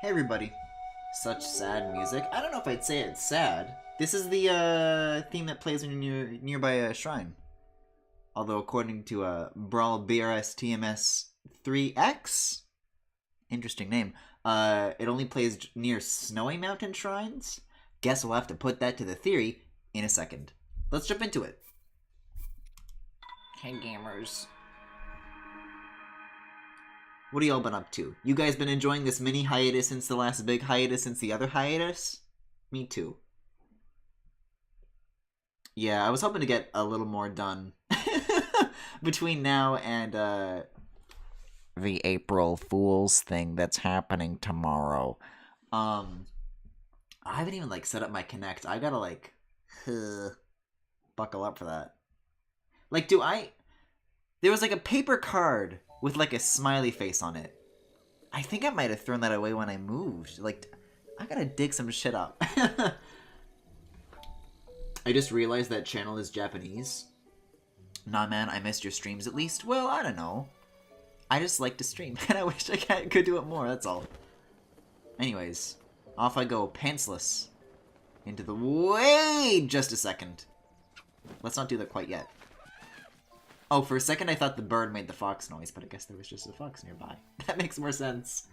Hey everybody. Such sad music. I don't know if I'd say it's sad. This is the theme that plays when you're nearby a shrine. Although according to Brawl BRS TMS 3X, interesting name, it only plays near snowy mountain shrines. Guess we'll have to put that to the theory in a second. Let's jump into it. Hey gamers. What have y'all been up to? You guys been enjoying this mini hiatus since the last big hiatus since the other hiatus? Me too. Yeah, I was hoping to get a little more done between now and the April Fool's thing that's happening tomorrow. I haven't even set up my Connect. I gotta buckle up for that. There was a paper card with a smiley face on it. I think I might have thrown that away when I moved. I gotta dig some shit up. I just realized that channel is Japanese. Nah, man, I missed your streams at least. Well, I don't know. I just like to stream, and I wish I could do it more, that's all. Anyways, off I go, pantsless. Into the... Wait just a second. Let's not do that quite yet. Oh, for a second I thought the bird made the fox noise, but I guess there was just a fox nearby. That makes more sense.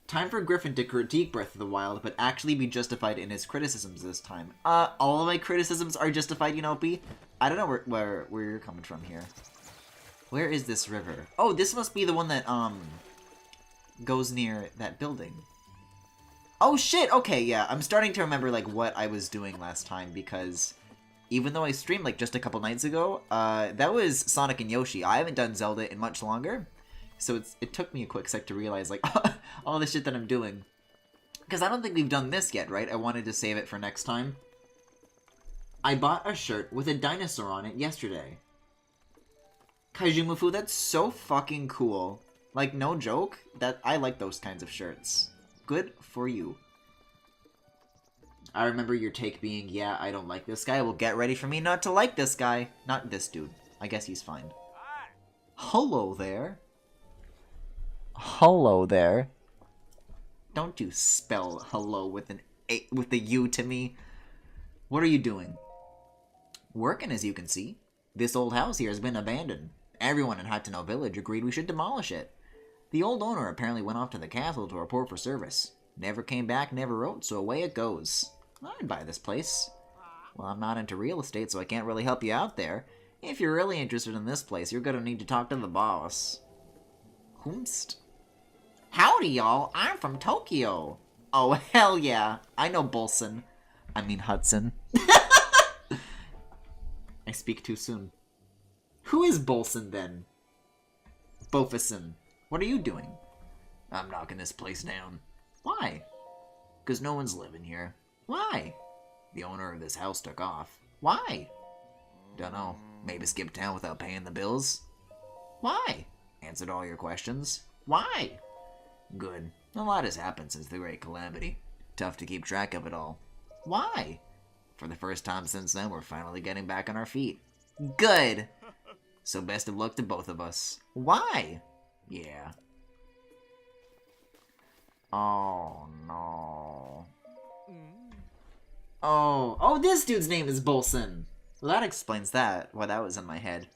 Time for Griffin to critique Breath of the Wild, but actually be justified in his criticisms this time. All of my criticisms are justified, P. I don't know where you're coming from here. Where is this river? Oh, this must be the one that, goes near that building. Oh, shit! Okay, yeah, I'm starting to remember, what I was doing last time, because... Even though I streamed, just a couple nights ago, that was Sonic and Yoshi. I haven't done Zelda in much longer, so it took me a quick sec to realize, all the shit that I'm doing. Because I don't think we've done this yet, right? I wanted to save it for next time. I bought a shirt with a dinosaur on it yesterday. Kaijumufu, that's so fucking cool. No joke, I like those kinds of shirts. Good for you. I remember your take being, yeah, I don't like this guy. Well, get ready for me not to like this guy. Not this dude. I guess he's fine. Hello there. Hello there. Don't you spell hello with a U to me. What are you doing? Working, as you can see. This old house here has been abandoned. Everyone in Hateno Village agreed we should demolish it. The old owner apparently went off to the castle to report for service. Never came back, never wrote, so away it goes. I'd buy this place. Well, I'm not into real estate, so I can't really help you out there. If you're really interested in this place, you're gonna need to talk to the boss. Whomst? Howdy, y'all. I'm from Tokyo. Oh, hell yeah. I know Bolson. I mean Hudson. I speak too soon. Who is Bolson, then? Bofison. What are you doing? I'm knocking this place down. Why? Because no one's living here. Why? The owner of this house took off. Why? Dunno. Maybe skipped town without paying the bills. Why? Answered all your questions. Why? Good. A lot has happened since the Great Calamity. Tough to keep track of it all. Why? For the first time since then, we're finally getting back on our feet. Good! So best of luck to both of us. Why? Yeah. Oh, no. Oh, this dude's name is Bolson. Well, that explains that, why that was in my head.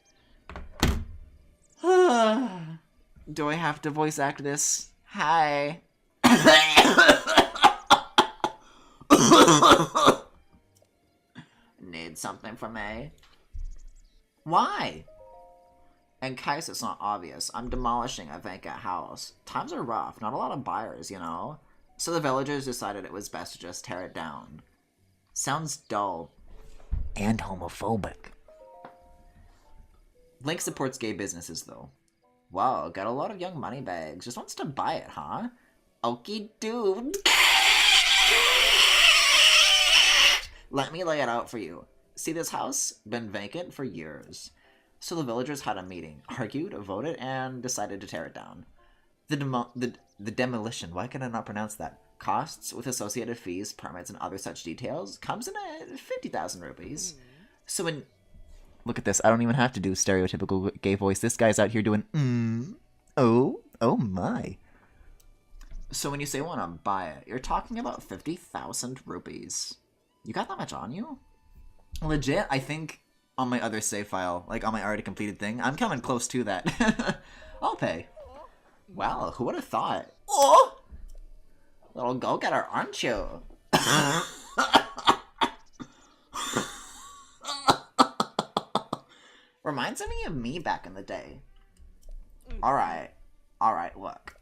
Do I have to voice act this? Hi. Need something from me? Why? In case it's not obvious, I'm demolishing a vacant house. Times are rough, not a lot of buyers, So the villagers decided it was best to just tear it down. Sounds dull. And homophobic. Link supports gay businesses, though. Wow, got a lot of young moneybags. Just wants to buy it, huh? Okie dude. Let me lay it out for you. See this house? Been vacant for years. So the villagers had a meeting, argued, voted, and decided to tear it down. The demolition, why can I not pronounce that? Costs, with associated fees, permits, and other such details, comes in at 50,000 rupees. So when... Look at this, I don't even have to do stereotypical gay voice. This guy's out here doing, oh my. So when you say want to buy it, you're talking about 50,000 rupees. You got that much on you? Legit, I think on my other save file, like on my already completed thing, I'm coming close to that. I'll pay. Wow, who would have thought? Oh! Little go-getter, aren't you? Reminds me of me back in the day. Alright, look.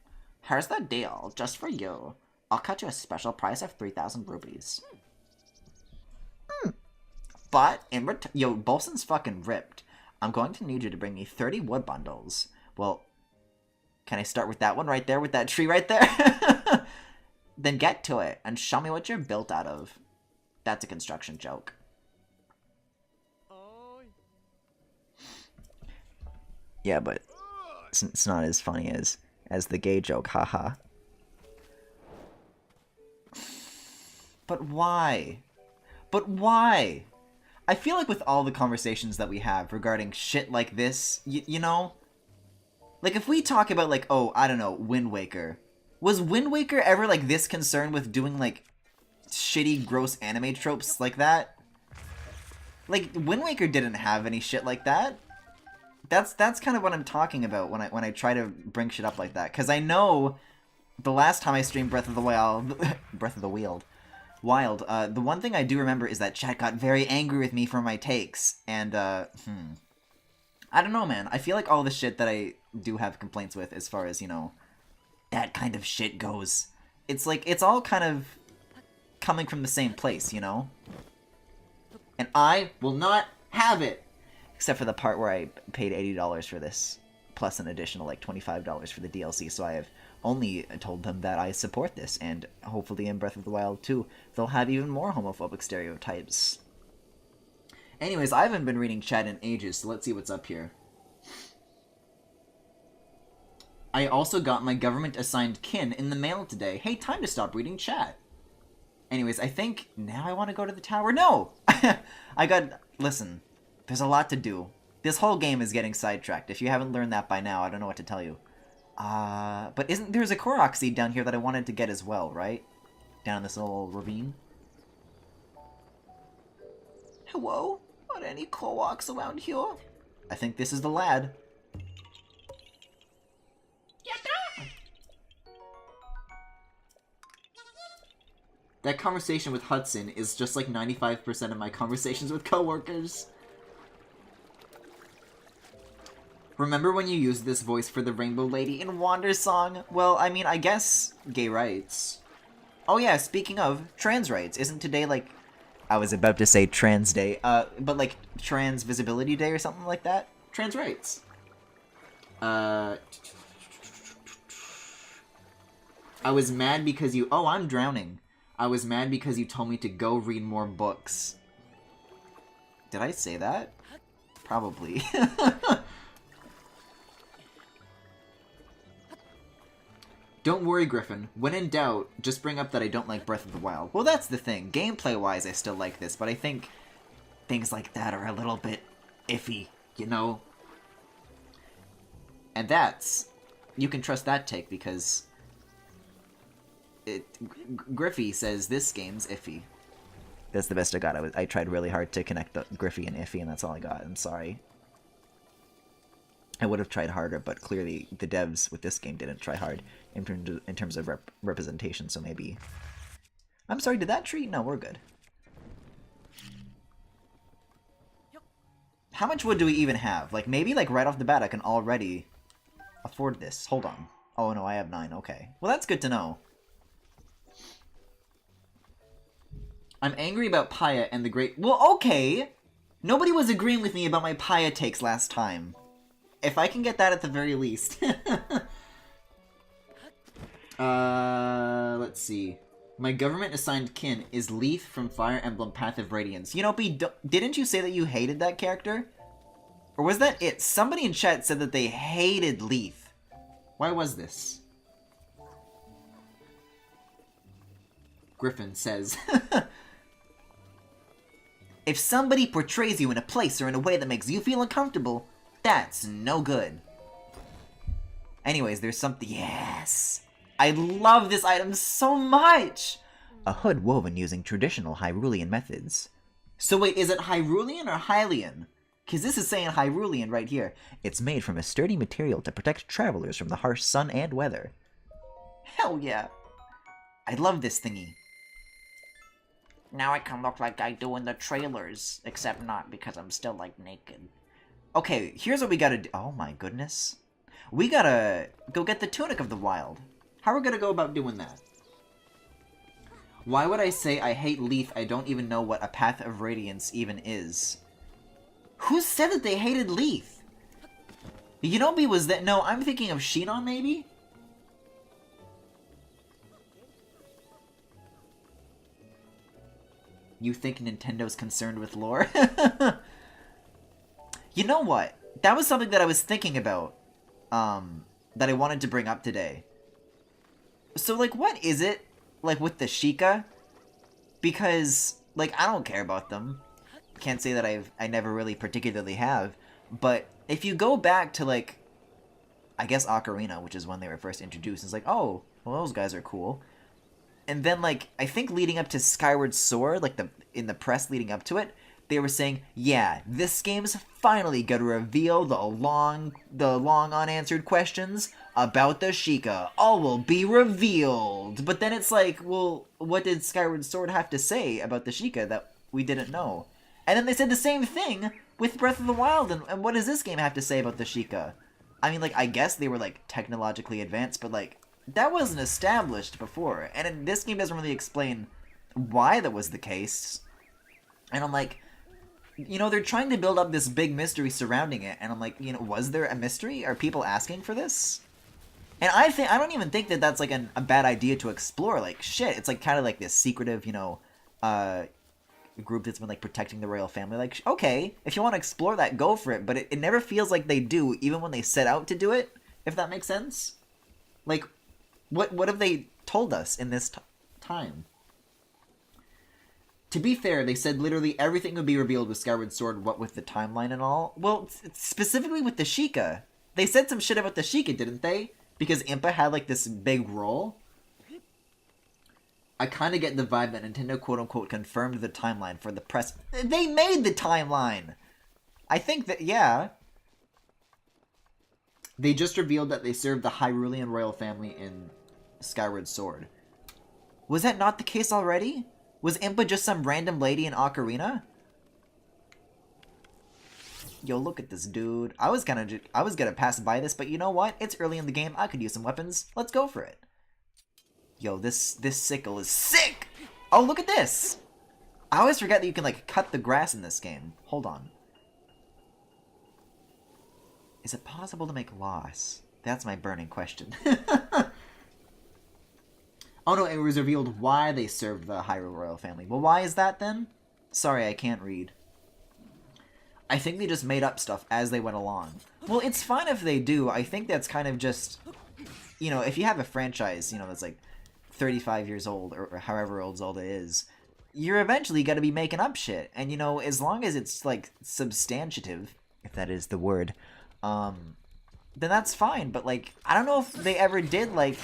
Here's the deal, just for you. I'll cut you a special price of 3,000 rupees. But, in return, yo, Bolson's fucking ripped. I'm going to need you to bring me 30 wood bundles. Well, can I start with that one right there, with that tree right there? Then get to it, and show me what you're built out of. That's a construction joke. Yeah, but it's not as funny as the gay joke, haha. But why? But why? I feel like with all the conversations that we have regarding shit like this, you know? Like, if we talk about, like, oh, I don't know, Wind Waker. Was Wind Waker ever, like, this concerned with doing, like, shitty, gross anime tropes like that? Like, Wind Waker didn't have any shit like that. That's kind of what I'm talking about when I try to bring shit up like that. Because I know the last time I streamed Breath of the Wild... the one thing I do remember is that chat got very angry with me for my takes. And, I don't know, man. I feel like all the shit that I do have complaints with as far as, you know, that kind of shit goes. It's like, it's all kind of coming from the same place, you know? And I will not have it! Except for the part where I paid $80 for this, plus an additional, like, $25 for the DLC, so I have only told them that I support this, and hopefully in Breath of the Wild 2, they'll have even more homophobic stereotypes. Anyways, I haven't been reading chat in ages, so let's see what's up here. I also got my government-assigned kin in the mail today. Hey, time to stop reading chat. Anyways, I think now I want to go to the tower. No! Listen, there's a lot to do. This whole game is getting sidetracked. If you haven't learned that by now, I don't know what to tell you. But there's a Korok seed down here that I wanted to get as well, right? Down this little ravine. Hello? Are there any Koroks around here? I think this is the lad. That conversation with Hudson is just like 95% of my conversations with coworkers. Remember when you used this voice for the Rainbow Lady in Wander's song? Well, I mean, I guess gay rights. Oh yeah, speaking of, trans rights. Isn't today like... I was about to say trans day, but like trans visibility day or something like that? Trans rights. I was mad because you... Oh, I'm drowning. I was mad because you told me to go read more books. Did I say that? Probably. Don't worry, Griffin. When in doubt, just bring up that I don't like Breath of the Wild. Well, that's the thing. Gameplay-wise, I still like this, but I think things like that are a little bit iffy, you know? And that's... You can trust that take, because... Griffy says this game's iffy. That's the best I got. I tried really hard to connect the Griffy and iffy, and that's all I got. I'm sorry. I would have tried harder, but clearly the devs with this game didn't try hard in terms of representation, so maybe... I'm sorry, did that tree? No, we're good. How much wood do we even have? Like, maybe, like, right off the bat I can already afford this. Hold on. Oh, no, I have 9. Okay. Well, that's good to know. I'm angry about Paya and the Great... Well, okay! Nobody was agreeing with me about my Paya takes last time. If I can get that at the very least. Let's see. My government-assigned kin is Leaf from Fire Emblem Path of Radiance. You know, B, didn't you say that you hated that character? Or was that it? Somebody in chat said that they hated Leaf. Why was this? Griffin says... If somebody portrays you in a place or in a way that makes you feel uncomfortable, that's no good. Anyways, there's something... Yes! I love this item so much! A hood woven using traditional Hyrulean methods. So wait, is it Hyrulean or Hylian? Because this is saying Hyrulean right here. It's made from a sturdy material to protect travelers from the harsh sun and weather. Hell yeah. I love this thingy. Now I can look like I do in the trailers. Except not, because I'm still, like, naked. Okay, here's what we gotta do. Oh my goodness. We gotta go get the Tunic of the Wild. How are we gonna go about doing that? Why would I say I hate Leaf? I don't even know what a Path of Radiance even is. Who said that they hated Leaf? Yunobi was that? No, I'm thinking of Shinon, maybe? You think Nintendo's concerned with lore? You know what? That was something that I was thinking about, that I wanted to bring up today. So, like, what is it, like, with the Sheikah? Because, like, I don't care about them. Can't say that I never really particularly have. But if you go back to, like, I guess Ocarina, which is when they were first introduced, it's like, oh, well, those guys are cool. And then, like, I think leading up to Skyward Sword, like, in the press leading up to it, they were saying, yeah, this game's finally gonna reveal the long unanswered questions about the Sheikah. All will be revealed. But then it's like, well, what did Skyward Sword have to say about the Sheikah that we didn't know? And then they said the same thing with Breath of the Wild, and what does this game have to say about the Sheikah? I mean, like, I guess they were, like, technologically advanced, but, like, that wasn't established before. And this game doesn't really explain why that was the case. And I'm like, you know, they're trying to build up this big mystery surrounding it, and I'm like, you know, was there a mystery? Are people asking for this? And I don't even think that that's, like, a bad idea to explore. Like, shit, it's, like, kind of like this secretive, you know, group that's been, like, protecting the royal family. Like, okay, if you want to explore that, go for it, but it never feels like they do, even when they set out to do it, if that makes sense. Like, what have they told us in this time? To be fair, they said literally everything would be revealed with Skyward Sword, what with the timeline and all. Well, specifically with the Sheikah. They said some shit about the Sheikah, didn't they? Because Impa had, like, this big role. I kind of get the vibe that Nintendo, quote-unquote, confirmed the timeline for the press. They made the timeline! I think that, yeah. They just revealed that they served the Hyrulean royal family in Skyward Sword. Was that not the case already? Was Impa just some random lady in Ocarina? Yo, look at this dude. I was gonna pass by this, but you know what? It's early in the game. I could use some weapons. Let's go for it. Yo, this sickle is sick! Oh, look at this! I always forget that you can, like, cut the grass in this game. Hold on. Is it possible to make loss? That's my burning question. Oh no, it was revealed why they served the Hyrule royal family. Well, why is that then? Sorry, I can't read. I think they just made up stuff as they went along. Well, it's fine if they do. I think that's kind of just, you know, if you have a franchise, you know, that's like 35 years old, or however old Zelda is, you're eventually going to be making up shit. And, you know, as long as it's, like, substantive, if that is the word, then that's fine. But, like, I don't know if they ever did, like,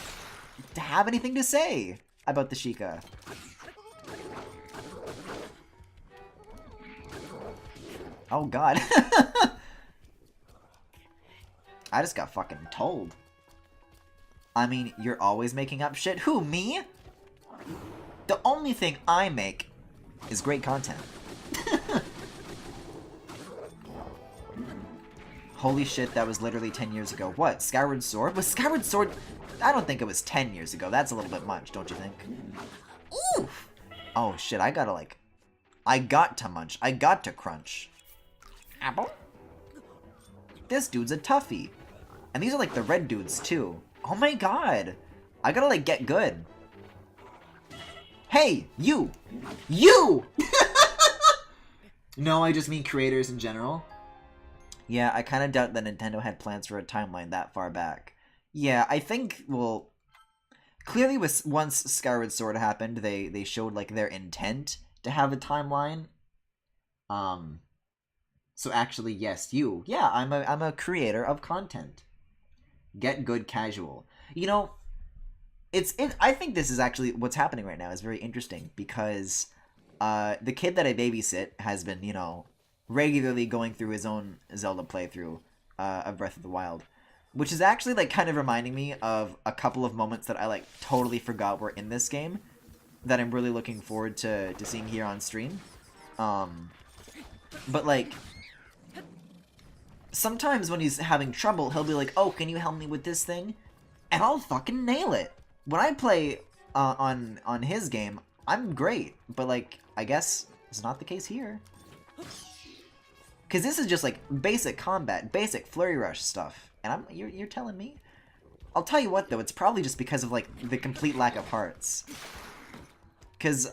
have anything to say about the Sheikah. Oh, God. I just got fucking told. I mean, you're always making up shit? Who, me? The only thing I make is great content. Holy shit, that was literally 10 years ago. What, Skyward Sword? Was Skyward Sword... I don't think it was 10 years ago. That's a little bit much, don't you think? Ooh! Oh, shit, I gotta, like... I got to munch. I got to crunch. Apple? This dude's a toughie. And these are, like, the red dudes, too. Oh my god! I gotta, like, get good. Hey! You! You! No, I just mean creators in general. Yeah, I kind of doubt that Nintendo had plans for a timeline that far back. Yeah, I think, well... Clearly, once Skyward Sword happened, they showed, like, their intent to have a timeline. So actually, yes, you. Yeah, I'm a creator of content. Get good casual. You know, I think this is actually what's happening right now is very interesting because the kid that I babysit has been, you know, regularly going through his own Zelda playthrough of Breath of the Wild, which is actually like kind of reminding me of a couple of moments that I like totally forgot were in this game that I'm really looking forward to seeing here on stream. But like sometimes when he's having trouble, he'll be like, "Oh, can you help me with this thing?" And I'll fucking nail it. When I play on his game, I'm great, but like I guess it's not the case here. Cause this is just like basic combat, basic flurry rush stuff, and you're telling me? I'll tell you what though, it's probably just because of like the complete lack of hearts. Cause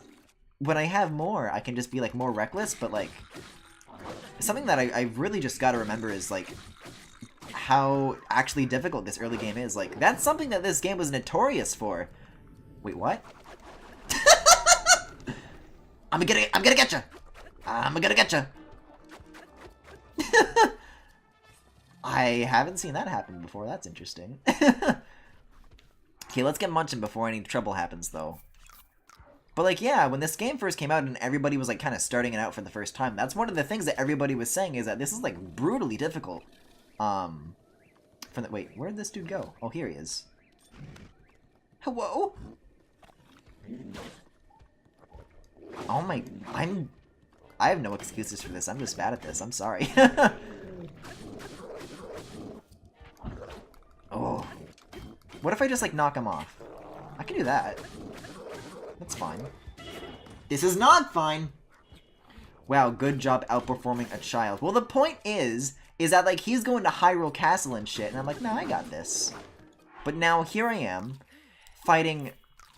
when I have more, I can just be like more reckless, but like something that I really just gotta remember is like how actually difficult this early game is. Like that's something that this game was notorious for. Wait, what? I'm gonna get you. I'm gonna get you. I haven't seen that happen before. That's interesting. Okay, let's get munching before any trouble happens, though. But, like, yeah, when this game first came out and everybody was, like, kind of starting it out for the first time, that's one of the things that everybody was saying is that this is, like, brutally difficult. Wait, where'd this dude go? Oh, here he is. Hello? Oh my... I have no excuses for this. I'm just bad at this. I'm sorry. Oh. What if I just, like, knock him off? I can do that. That's fine. This is not fine! Wow, good job outperforming a child. Well, the point is that, like, he's going to Hyrule Castle and shit, and I'm like, no, I got this. But now, here I am, fighting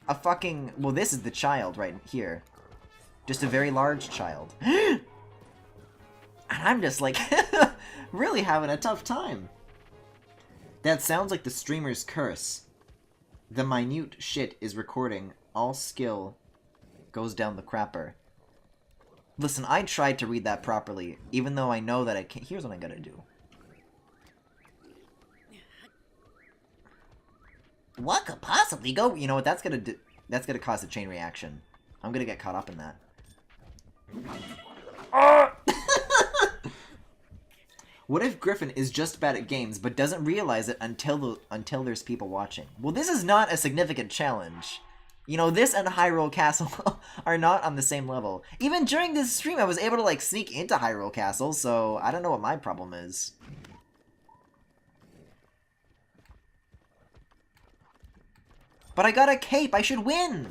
a fucking... Well, this is the child right here. Just a very large child. And I'm just, like, really having a tough time. That sounds like the streamer's curse. The minute shit is recording. All skill goes down the crapper. Listen, I tried to read that properly, even though I know that I can't. Here's what I'm gonna do. What could possibly go? You know what? That's gonna cause a chain reaction. I'm gonna get caught up in that. What if Griffin is just bad at games, but doesn't realize it until there's people watching? Well, this is not a significant challenge. You know, this and Hyrule Castle are not on the same level. Even during this stream, I was able to, like, sneak into Hyrule Castle, so I don't know what my problem is. But I got a cape! I should win!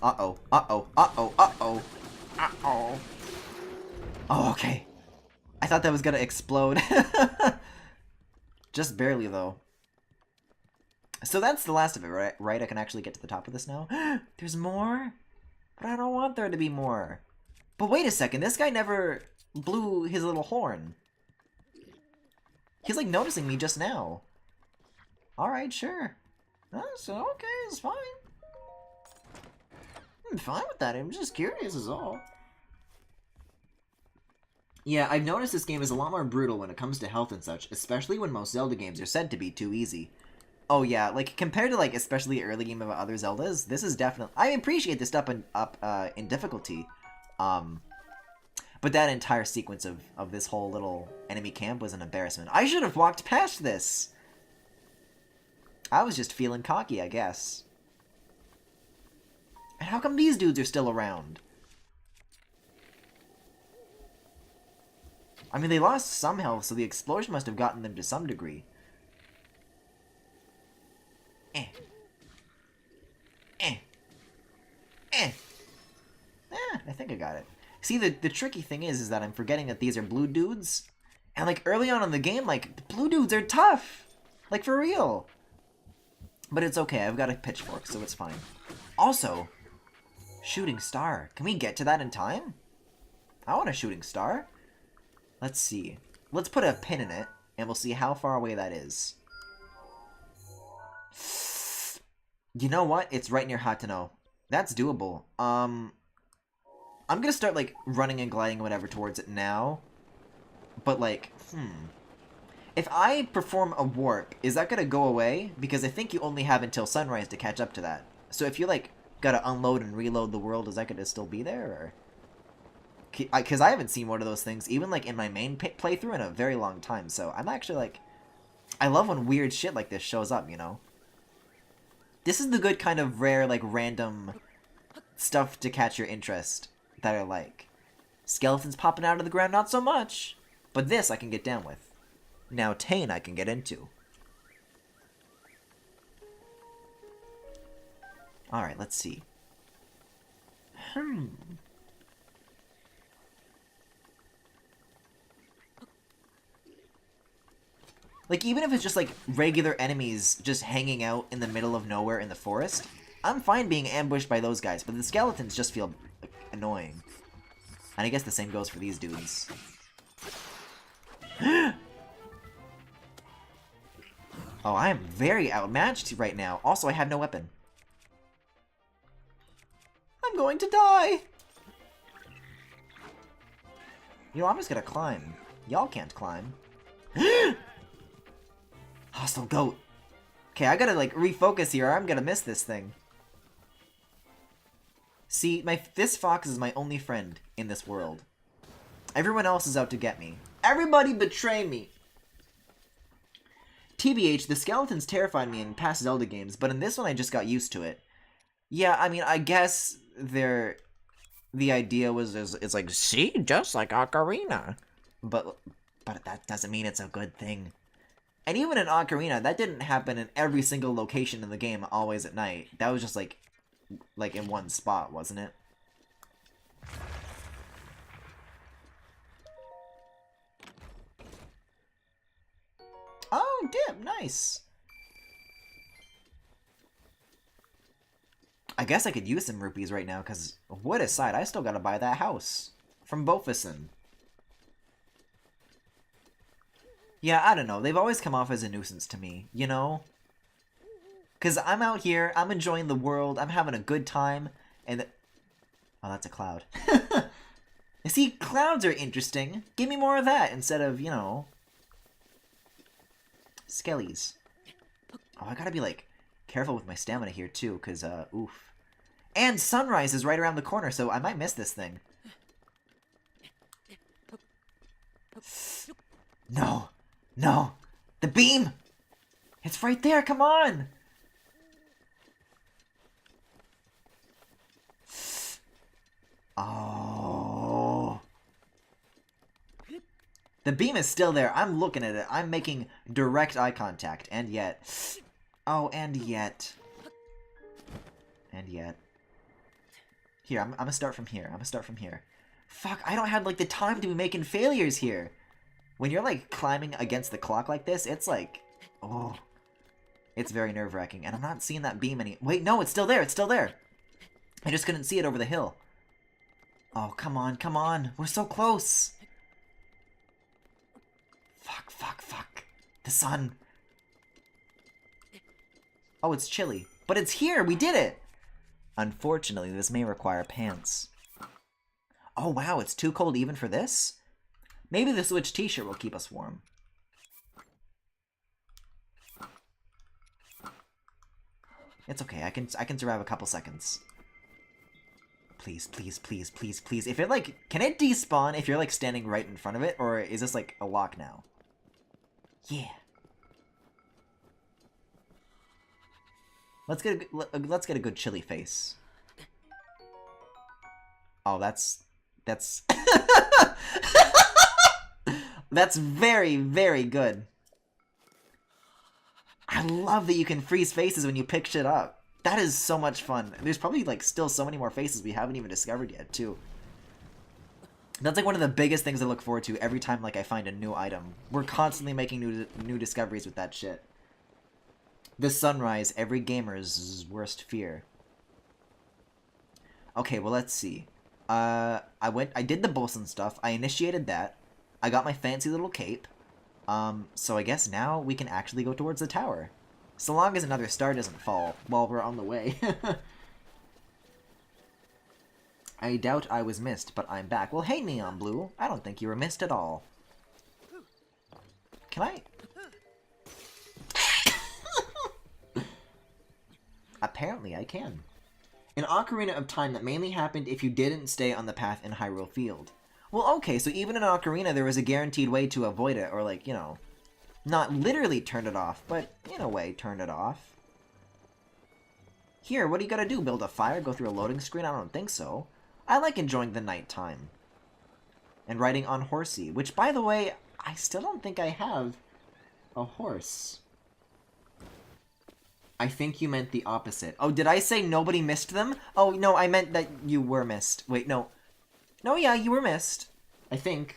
Uh-oh, uh-oh, uh-oh, uh-oh, uh-oh. Oh, okay. I thought that was gonna explode. Just barely, though. So that's the last of it, right? I can actually get to the top of this now? There's more? But I don't want there to be more. But wait a second, this guy never blew his little horn. He's, like, noticing me just now. Alright, sure. So, okay, it's fine. I'm fine with that, I'm just curious is all. Yeah, I've noticed this game is a lot more brutal when it comes to health and such, especially when most Zelda games are said to be too easy. Oh yeah, like, compared to, like, especially early game of other Zeldas, this is definitely... I appreciate this stuff in difficulty. But that entire sequence of this whole little enemy camp was an embarrassment. I should have walked past this! I was just feeling cocky, I guess. And how come these dudes are still around? I mean, they lost some health, so the explosion must have gotten them to some degree. I think I got it. See, the tricky thing is that I'm forgetting that these are blue dudes. And, like, early on in the game, like, the blue dudes are tough! Like, for real! But it's okay, I've got a pitchfork, so it's fine. Also, shooting star. Can we get to that in time? I want a shooting star. Let's see. Let's put a pin in it, and we'll see how far away that is. You know what? It's right near Hateno. That's doable. I'm gonna start, like, running and gliding whatever towards it now. But, like, If I perform a warp, is that gonna go away? Because I think you only have until sunrise to catch up to that. So if you, like, gotta unload and reload the world, is that gonna still be there, or...? Because I haven't seen one of those things, even, like, in my main playthrough in a very long time, so I'm actually, like... I love when weird shit like this shows up, you know? This is the good kind of rare, like, random stuff to catch your interest that I like. Skeletons popping out of the ground, not so much. But this I can get down with. Now Tane I can get into. Alright, let's see. Like, even if it's just, like, regular enemies just hanging out in the middle of nowhere in the forest, I'm fine being ambushed by those guys, but the skeletons just feel like, annoying. And I guess the same goes for these dudes. Oh, I am very outmatched right now. Also, I have no weapon. I'm going to die! You know, I'm just gonna climb. Y'all can't climb. Hostile goat. Okay, I gotta, like, refocus here or I'm gonna miss this thing. See, this fox is my only friend in this world. Everyone else is out to get me. Everybody betray me! TBH, the skeletons terrified me in past Zelda games, but in this one I just got used to it. Yeah, I mean, I guess the idea was, it's like, see, just like Ocarina. But that doesn't mean it's a good thing. And even in Ocarina, that didn't happen in every single location in the game, always at night. That was just, like in one spot, wasn't it? Oh, dip, nice. I guess I could use some rupees right now, because wood aside, I still gotta buy that house from Bofison. Yeah, I don't know. They've always come off as a nuisance to me, you know? Because I'm out here, I'm enjoying the world, I'm having a good time, and... Oh, that's a cloud. You see, clouds are interesting. Give me more of that instead of, you know... Skellies. Oh, I gotta be, like, careful with my stamina here, too, because, oof. And sunrise is right around the corner, so I might miss this thing. No! No! The beam! It's right there, come on! Oh. The beam is still there. I'm looking at it. I'm making direct eye contact. And yet. Oh, and yet. And yet. Here, I'm gonna start from here. Fuck, I don't have, like, the time to be making failures here. When you're, like, climbing against the clock like this, it's like... Oh. It's very nerve-wracking. And I'm not seeing that beam any... Wait, no, it's still there. I just couldn't see it over the hill. Oh, come on. We're so close. Fuck. The sun. Oh, it's chilly. But it's here! We did it! Unfortunately, this may require pants. Oh, wow, it's too cold even for this? Maybe the Switch t-shirt will keep us warm. It's okay, I can survive a couple seconds. Please. If it, like... Can it despawn if you're, like, standing right in front of it? Or is this, like, a lock now? Yeah. Let's get a good chilly face. Oh, that's that's very, very good. I love that you can freeze faces when you pick shit up. That is so much fun. There's probably, like, still so many more faces we haven't even discovered yet, too. That's, like, one of the biggest things I look forward to every time, like, I find a new item. We're constantly making new discoveries with that shit. The sunrise, every gamer's worst fear. Okay, well, let's see. I did the bosun stuff. I initiated that. I got my fancy little cape. So I guess now we can actually go towards the tower. So long as another star doesn't fall while we're on the way. I doubt I was missed, but I'm back. Well, hey, Neon Blue. I don't think you were missed at all. Can I... apparently I can. An Ocarina of Time that mainly happened if you didn't stay on the path in Hyrule Field. Well, okay, so even in Ocarina there was a guaranteed way to avoid it, or like, you know, not literally turn it off, but in a way turn it off. Here, what do you gotta do? Build a fire? Go through a loading screen? I don't think so. I like enjoying the nighttime. And riding on Horsey, which, by the way, I still don't think I have a horse. I think you meant the opposite. Oh, did I say nobody missed them? Oh, no, I meant that you were missed. Wait, no. No, yeah, you were missed. I think.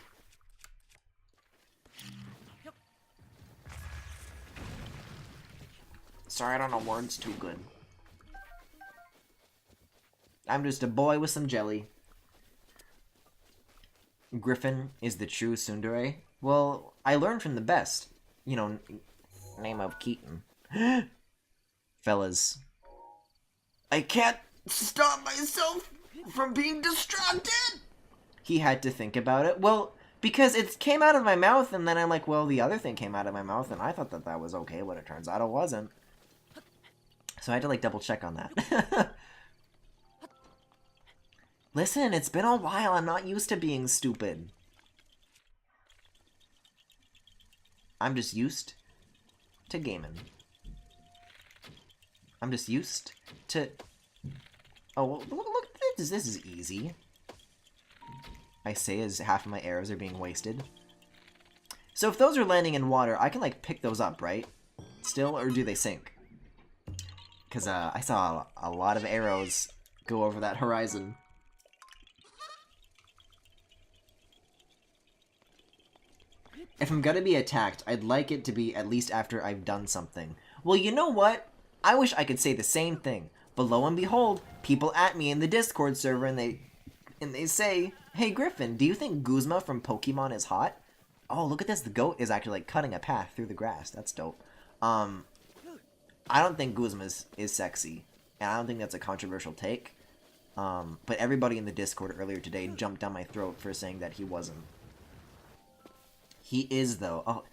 Sorry, I don't know words too good. I'm just a boy with some jelly. Griffin is the true tsundere. Well, I learned from the best. You know, name of Keaton. Fellas. I can't stop myself from being distracted! He had to think about it. Well, because it came out of my mouth, and then I'm like, well, the other thing came out of my mouth, and I thought that that was okay, but it turns out it wasn't. So I had to, like, double check on that. Listen, it's been a while. I'm not used to being stupid. I'm just used to gaming. I'm just used to... Oh, look, this is easy. I say as half of my arrows are being wasted. So if those are landing in water, I can, like, pick those up, right? Still, or do they sink? Because I saw a lot of arrows go over that horizon. If I'm gonna be attacked, I'd like it to be at least after I've done something. Well, you know what? I wish I could say the same thing. But lo and behold, people at me in the Discord server and they say, "Hey Griffin, do you think Guzma from Pokemon is hot?" Oh, look at this. The goat is actually like cutting a path through the grass. That's dope. I don't think Guzma is sexy. And I don't think that's a controversial take. But everybody in the Discord earlier today jumped down my throat for saying that he wasn't. He is, though. Oh,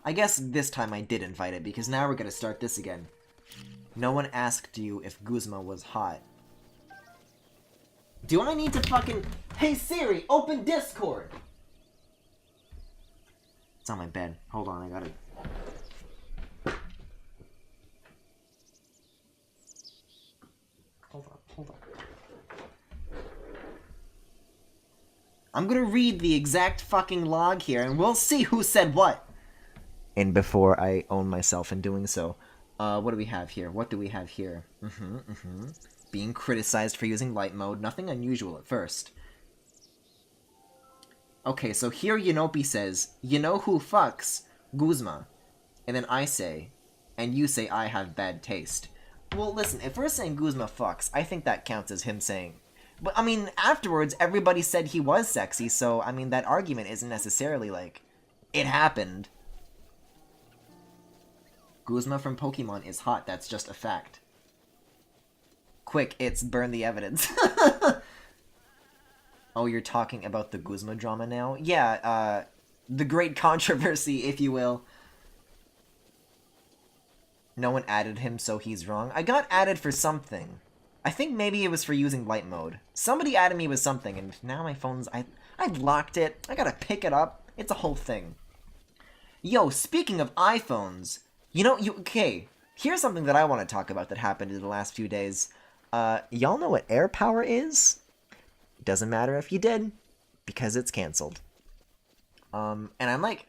I guess this time I did invite it, because now we're gonna start this again. No one asked you if Guzma was hot. Do I need to fucking... Hey Siri, open Discord! It's on my bed. Hold on, I gotta... Hold on. I'm gonna read the exact fucking log here, and we'll see who said what. And before I own myself in doing so, what do we have here? What do we have here? Being criticized for using light mode. Nothing unusual at first. Okay, so here Yanopi says, "You know who fucks? Guzma." And then I say, and you say I have bad taste. Well, listen, if we're saying Guzma fucks, I think that counts as him saying... But, I mean, afterwards, everybody said he was sexy, so, I mean, that argument isn't necessarily, like, it happened. Guzma from Pokemon is hot, that's just a fact. Quick, it's burn the evidence. Oh, you're talking about the Guzma drama now? Yeah, the great controversy, if you will. No one added him, so he's wrong. I got added for something. I think maybe it was for using light mode. Somebody added me with something, and now my phone's... I locked it. I gotta pick it up. It's a whole thing. Yo, speaking of iPhones, you know, okay, here's something that I want to talk about that happened in the last few days. Y'all know what air power is? Doesn't matter if you did, because it's canceled. And I'm like,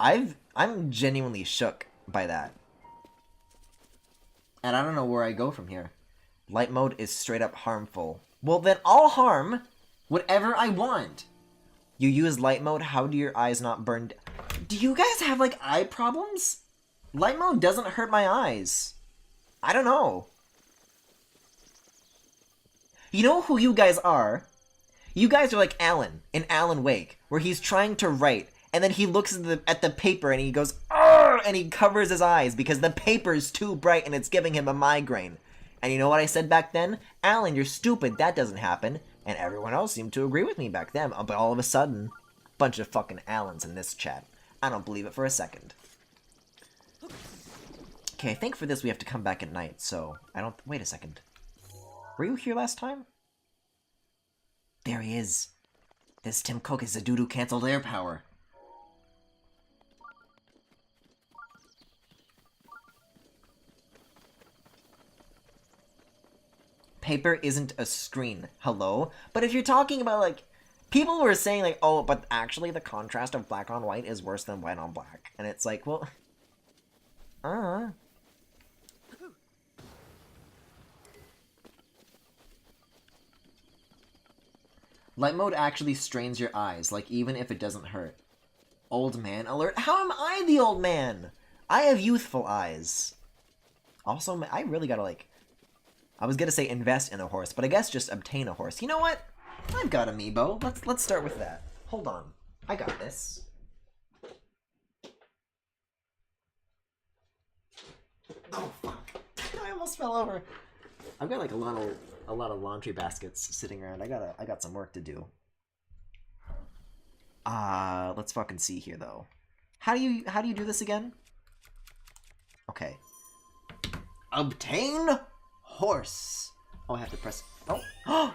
I'm genuinely shook by that. And I don't know where I go from here. Light mode is straight up harmful. Well, then I'll harm whatever I want. You use light mode, how do your eyes not burn? Do you guys have, like, eye problems? Light mode doesn't hurt my eyes. I don't know. You know who you guys are? You guys are like Alan in Alan Wake, where he's trying to write, and then he looks at the paper and he goes, "Arr!" and he covers his eyes because the paper's too bright and it's giving him a migraine. And you know what I said back then? Alan, you're stupid, that doesn't happen. And everyone else seemed to agree with me back then. But all of a sudden, bunch of fucking Allens in this chat. I don't believe it for a second. Okay, I think for this we have to come back at night, so I don't... Wait a second. Were you here last time? There he is. This Tim Cook is a dude who canceled air power. Paper isn't a screen. Hello? But if you're talking about, like... People were saying, like, oh, but actually the contrast of black on white is worse than white on black. And it's like, well... Light mode actually strains your eyes, like, even if it doesn't hurt. Old man alert. How am I the old man? I have youthful eyes. Also, I really gotta, like... I was gonna say invest in a horse, but I guess just obtain a horse. You know what? I've got amiibo. Let's start with that. Hold on. I got this. Oh fuck. I almost fell over. I've got like a lot of laundry baskets sitting around. I got some work to do. Let's fucking see here though. How do you do this again? Okay. Obtain horse. Oh, I have to press... Oh!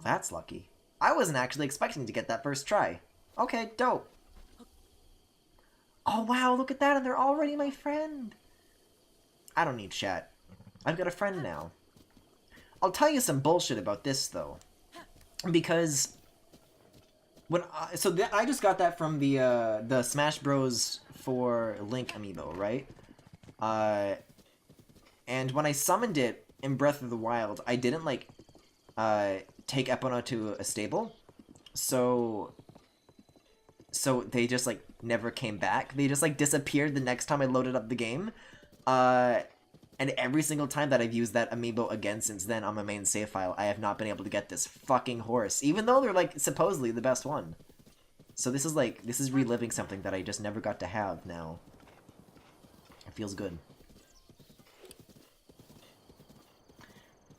That's lucky. I wasn't actually expecting to get that first try. Okay, dope. Oh wow, look at that, and they're already my friend. I don't need chat. I've got a friend now. I'll tell you some bullshit about this, though. Because... when I just got that from the Smash Bros. For Link amiibo, right? And when I summoned it in Breath of the Wild, I didn't, like, take Epona to a stable. So they just, like, never came back. They just, like, disappeared the next time I loaded up the game. And every single time that I've used that amiibo again since then on my main save file, I have not been able to get this fucking horse. Even though they're, like, supposedly the best one. So this is reliving something that I just never got to have now. It feels good.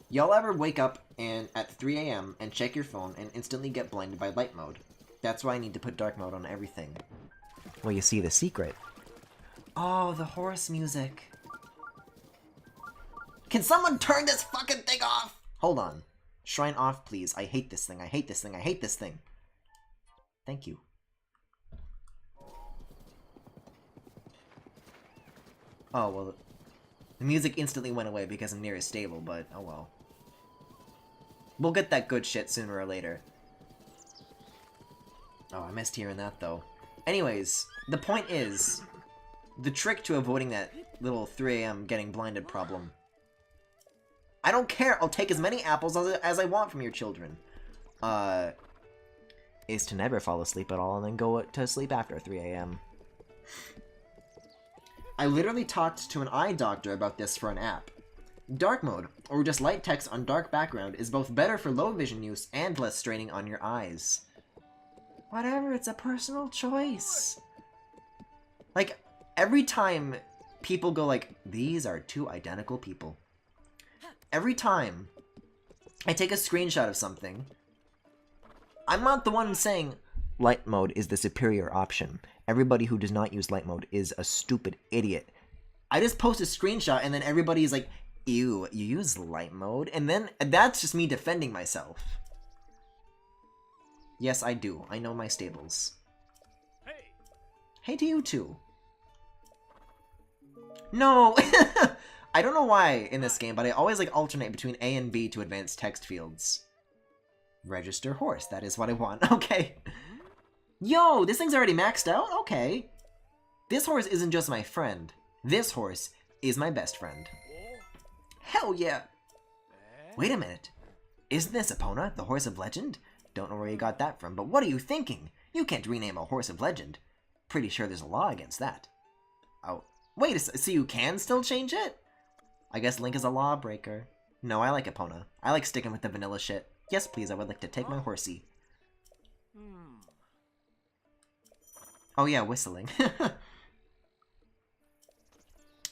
Y'all ever wake up at 3 AM and check your phone and instantly get blinded by light mode? That's why I need to put dark mode on everything. Well, you see the secret. Oh, the horse music. Can someone turn this fucking thing off? Hold on. Shrine off, please. I hate this thing. I hate this thing. I hate this thing. Thank you. Oh, well, the music instantly went away because I'm near a stable, but oh well. We'll get that good shit sooner or later. Oh, I missed hearing that, though. Anyways, the point is, the trick to avoiding that little 3 AM getting blinded problem. I don't care, I'll take as many apples as I want from your children. Is to never fall asleep at all and then go to sleep after 3 AM. I literally talked to an eye doctor about this for an app. Dark mode, or just light text on dark background, is both better for low vision use and less straining on your eyes. Whatever, it's a personal choice. Like, every time people go like, these are two identical people. Every time I take a screenshot of something, I'm not the one saying, light mode is the superior option. Everybody who does not use light mode is a stupid idiot. I just post a screenshot and then everybody's like, ew, you use light mode? And then that's just me defending myself. Yes, I do. I know my stables. Hey. Hey to you too. No! I don't know why in this game, but I always like alternate between A and B to advance text fields. Register horse, that is what I want. Okay. Yo, this thing's already maxed out? Okay. This horse isn't just my friend. This horse is my best friend. Hell yeah! Wait a minute. Isn't this Epona, the horse of legend? Don't know where you got that from, but what are you thinking? You can't rename a horse of legend. Pretty sure there's a law against that. Oh, wait, so you can still change it? I guess Link is a lawbreaker. No, I like Epona. I like sticking with the vanilla shit. Yes, please, I would like to take my horsey. Oh yeah, whistling.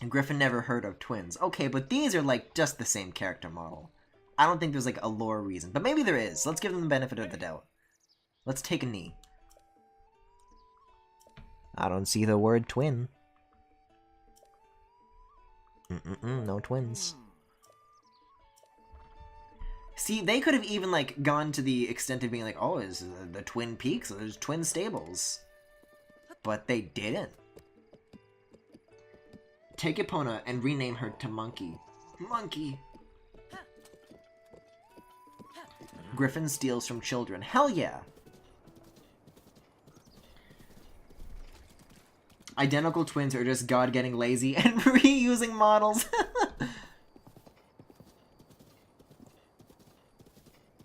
Griffin never heard of twins. Okay, but these are like just the same character model. I don't think there's like a lore reason, but maybe there is. Let's give them the benefit of the doubt. Let's take a knee. I don't see the word twin. No twins. See, they could have even, like, gone to the extent of being like, oh, is the Twin Peaks? There's twin stables. But they didn't. Take Epona and rename her to Monkey. Monkey! Griffin steals from children. Hell yeah! Identical twins are just God getting lazy and reusing models.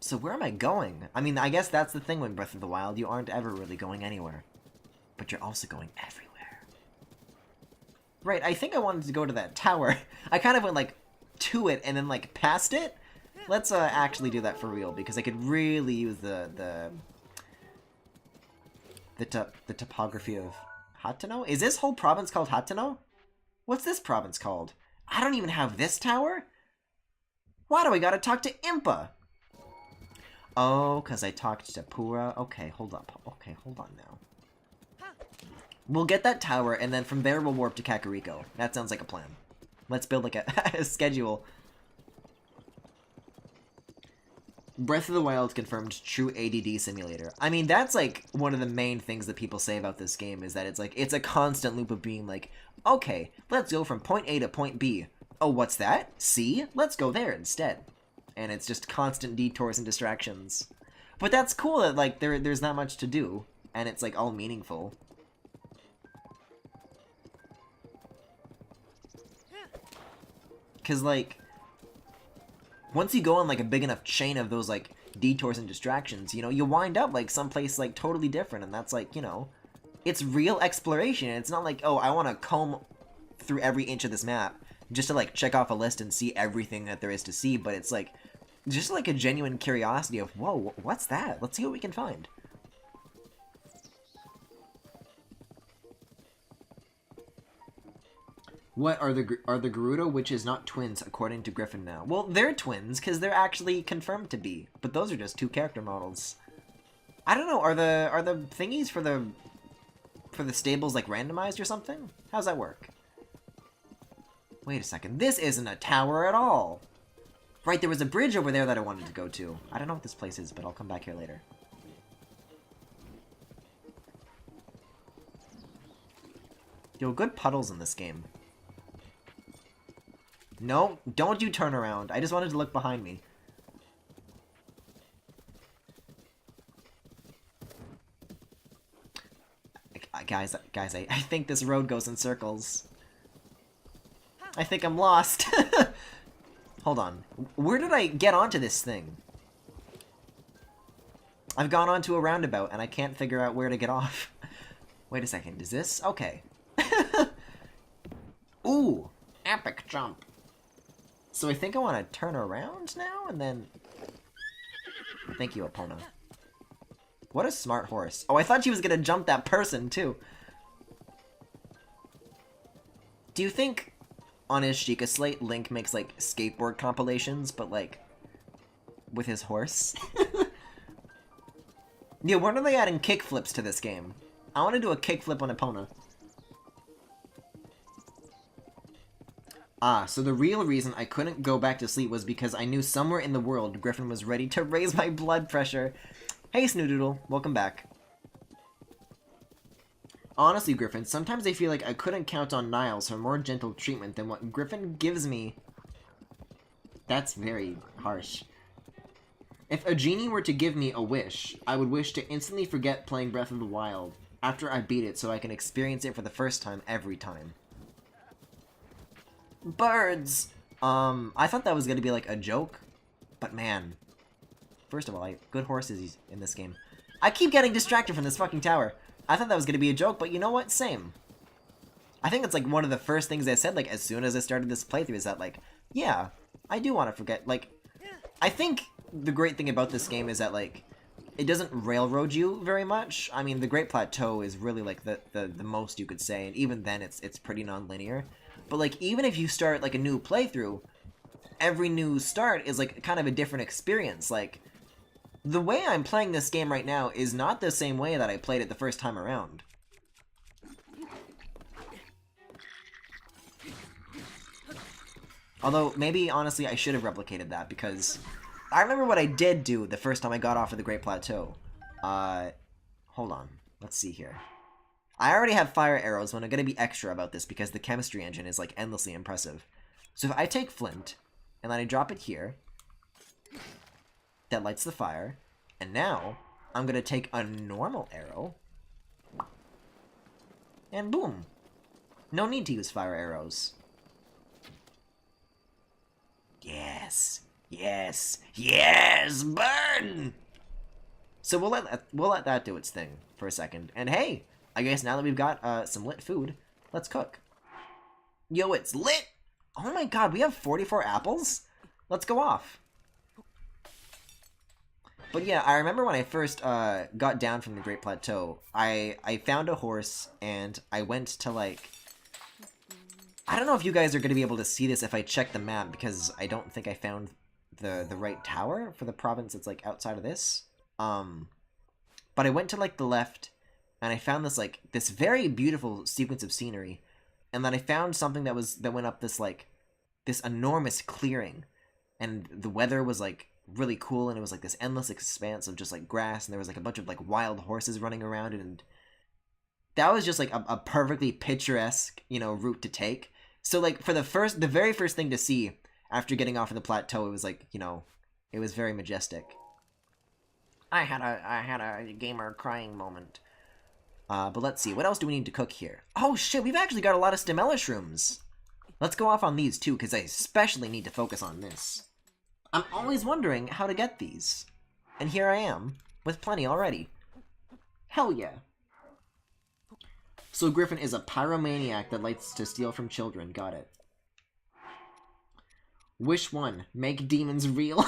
So where am I going? I mean, I guess that's the thing with Breath of the Wild. You aren't ever really going anywhere. But you're also going everywhere. Right, I think I wanted to go to that tower. I kind of went, like, to it and then, like, past it. Let's actually do that for real, because I could really use the topography of Hateno? Is this whole province called Hateno? What's this province called? I don't even have this tower? Why do I gotta talk to Impa? Oh, because I talked to Pura? Okay, hold up. Okay, hold on now. We'll get that tower, and then from there we'll warp to Kakariko. That sounds like a plan. Let's build, like, a schedule. Breath of the Wild confirmed true ADD simulator. I mean, that's, like, one of the main things that people say about this game, is that it's, like, it's a constant loop of being like, okay, let's go from point A to point B. Oh, what's that? C? Let's go there instead. And it's just constant detours and distractions. But that's cool that, like, there's not much to do, and it's, like, all meaningful. Because, like, once you go on, like, a big enough chain of those, like, detours and distractions, you know, you wind up, like, someplace, like, totally different, and that's, like, you know, it's real exploration. It's not like, oh, I want to comb through every inch of this map just to, like, check off a list and see everything that there is to see, but it's, like, just, like, a genuine curiosity of, whoa, what's that? Let's see what we can find. What are the Gerudo witches not twins according to Griffin now? Well, they're twins because they're actually confirmed to be, but those are just two character models. I don't know. Are the thingies for the stables like randomized or something? How's that work? Wait a second. This isn't a tower at all. Right, there was a bridge over there that I wanted to go to. I don't know what this place is, but I'll come back here later. Yo, good puddles in this game. No, don't you turn around. I just wanted to look behind me. Guys, I think this road goes in circles. I think I'm lost. Hold on. Where did I get onto this thing? I've gone onto a roundabout, and I can't figure out where to get off. Wait a second. Is this? Okay. Ooh! Epic jump. So I think I want to turn around now, and then... Thank you, Epona. What a smart horse. Oh, I thought she was gonna jump that person, too. Do you think on his Sheikah Slate, Link makes, like, skateboard compilations, but, like, with his horse? Yeah, when are they adding kickflips to this game? I want to do a kickflip on Epona. Ah, so the real reason I couldn't go back to sleep was because I knew somewhere in the world Griffin was ready to raise my blood pressure. Hey, Snoodoodle, welcome back. Honestly, Griffin, sometimes I feel like I couldn't count on Niles for more gentle treatment than what Griffin gives me. That's very harsh. If a genie were to give me a wish, I would wish to instantly forget playing Breath of the Wild after I beat it so I can experience it for the first time every time. Birds! I thought that was gonna be like a joke, but man. First of all, good horses in this game. I keep getting distracted from this fucking tower. I thought that was gonna be a joke, but you know what? Same. I think it's like one of the first things I said, like, as soon as I started this playthrough, is that, like, yeah, I do want to forget, like, I think the great thing about this game is that, like, it doesn't railroad you very much. I mean, the Great Plateau is really, like, the most you could say, and even then it's pretty non-linear. But, like, even if you start, like, a new playthrough, every new start is, like, kind of a different experience. Like, the way I'm playing this game right now is not the same way that I played it the first time around. Although, maybe, honestly, I should have replicated that, because I remember what I did do the first time I got off of the Great Plateau. Hold on. Let's see here. I already have fire arrows, but I'm going to be extra about this, because the chemistry engine is, like, endlessly impressive. So if I take flint, and then I drop it here, that lights the fire, and now I'm going to take a normal arrow, and boom. No need to use fire arrows. Yes, yes, yes, burn! So we'll let that do its thing for a second. And hey, I guess now that we've got some lit food, let's cook. Yo, it's lit! Oh my god, we have 44 apples? Let's go off. But yeah, I remember when I first got down from the Great Plateau, I found a horse, and I went to, like... I don't know if you guys are going to be able to see this if I check the map, because I don't think I found the right tower for the province that's, like, outside of this. But I went to, like, the left, and I found this, like, this very beautiful sequence of scenery, and then I found something that went up this, like, this enormous clearing, and the weather was, like, really cool, and it was, like, this endless expanse of just, like, grass, and there was, like, a bunch of, like, wild horses running around it, and that was just, like, a perfectly picturesque, you know, route to take. So, like, for the very first thing to see after getting off of the plateau, it was, like, you know, it was very majestic. I had a gamer crying moment. But let's see, what else do we need to cook here? Oh shit, we've actually got a lot of stemella shrooms. Let's go off on these too, because I especially need to focus on this. I'm always wondering how to get these. And here I am, with plenty already. Hell yeah. So Griffin is a pyromaniac that likes to steal from children. Got it. Wish 1, make demons real.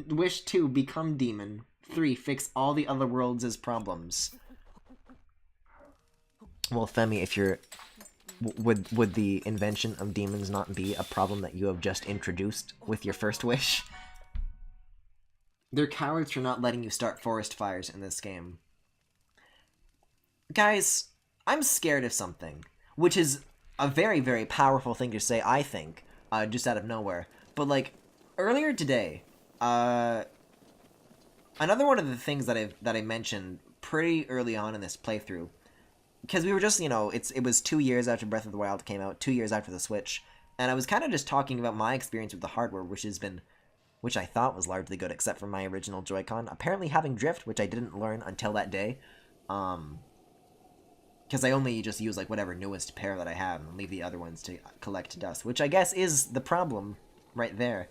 Wish 2, become demon. 3, fix all the other worlds' problems. Well, Femi, if you're... Would the invention of demons not be a problem that you have just introduced with your first wish? They're cowards for not letting you start forest fires in this game. Guys, I'm scared of something, which is a very, very powerful thing to say, I think, just out of nowhere. But, like, earlier today, another one of the things that I mentioned pretty early on in this playthrough, because we were just, you know, it was 2 years after Breath of the Wild came out, 2 years after the Switch, and I was kind of just talking about my experience with the hardware, which I thought was largely good, except for my original Joy-Con. Apparently having drift, which I didn't learn until that day, because I only just use, like, whatever newest pair that I have, and leave the other ones to collect dust, which I guess is the problem right there.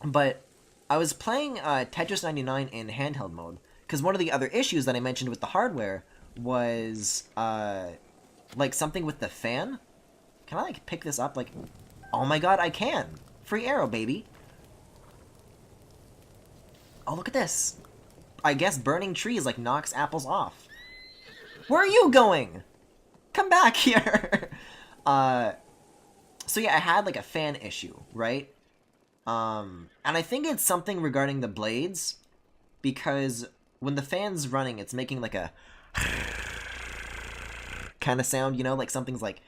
But I was playing Tetris 99 in handheld mode, because one of the other issues that I mentioned with the hardware was, like, something with the fan. Can I, like, pick this up? Like, oh my god, I can! Free arrow, baby! Oh, look at this! I guess burning trees, like, knocks apples off. Where are you going? Come back here! So yeah, I had, like, a fan issue, right? And I think it's something regarding the blades, because when the fan's running, it's making, like, a kind of sound, you know, like something's like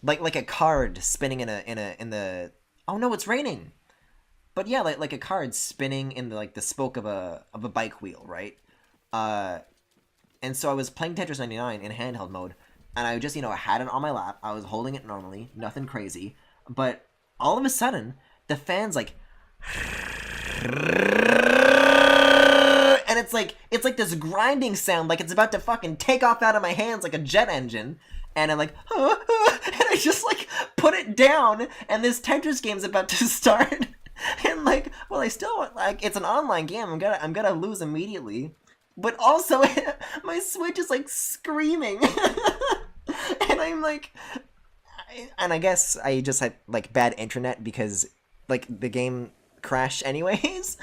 a card spinning in the oh no, it's raining. But yeah, like a card spinning in the, like, the spoke of a bike wheel, right? And so I was playing Tetris 99 in handheld mode, and I just, you know, I had it on my lap. I was holding it normally, nothing crazy, but all of a sudden the fan's like, and it's like this grinding sound, like it's about to fucking take off out of my hands like a jet engine, and I'm like, and I just, like, put it down, and this Tetris game's about to start, and, like, well, I still, like, it's an online game, I'm gonna lose immediately, but also my Switch is, like, screaming, and I'm like, and I guess I just had, like, bad internet because, like, the game crashed anyways,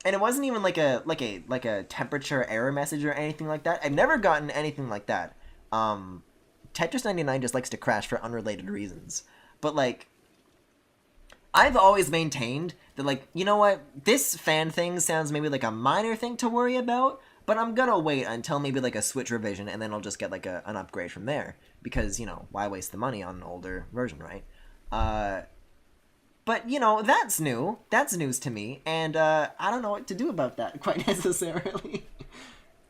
and it wasn't even like a temperature error message or anything like that. I've never gotten anything like that. Tetris 99 just likes to crash for unrelated reasons. But, like, I've always maintained that, like, you know what? This fan thing sounds maybe like a minor thing to worry about, but I'm gonna wait until maybe, like, a Switch revision, and then I'll just get, like, an upgrade from there. Because, you know, why waste the money on an older version, right? But, you know, that's new. That's news to me, and I don't know what to do about that quite necessarily.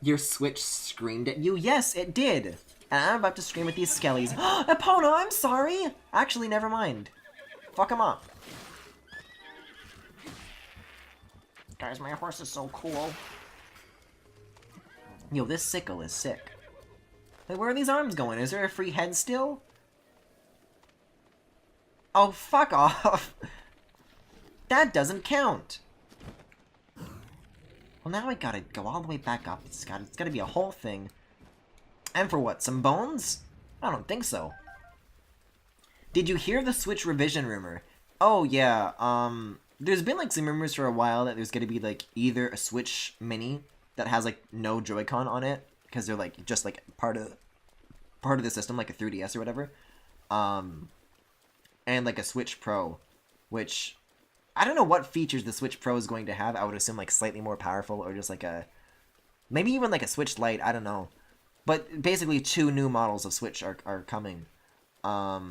Your Switch screamed at you? Yes, it did. And I'm about to scream at these skellies. Epona, I'm sorry! Actually, never mind. Fuck him up. Guys, my horse is so cool. Yo, this sickle is sick. Wait, where are these arms going? Is there a free head still? Oh, fuck off. That doesn't count. Well, now I gotta go all the way back up. It's gotta be a whole thing. And for what, some bones? I don't think so. Did you hear the Switch revision rumor? Oh, yeah, there's been, like, some rumors for a while that there's gonna be, like, either a Switch Mini that has, like, no Joy-Con on it, because they're, like, just, like, part of the system, like a 3DS or whatever. And, like, a Switch Pro, which... I don't know what features the Switch Pro is going to have. I would assume, like, slightly more powerful, or just, like, a... maybe even, like, a Switch Lite, I don't know. But, basically, 2 new models of Switch are coming. I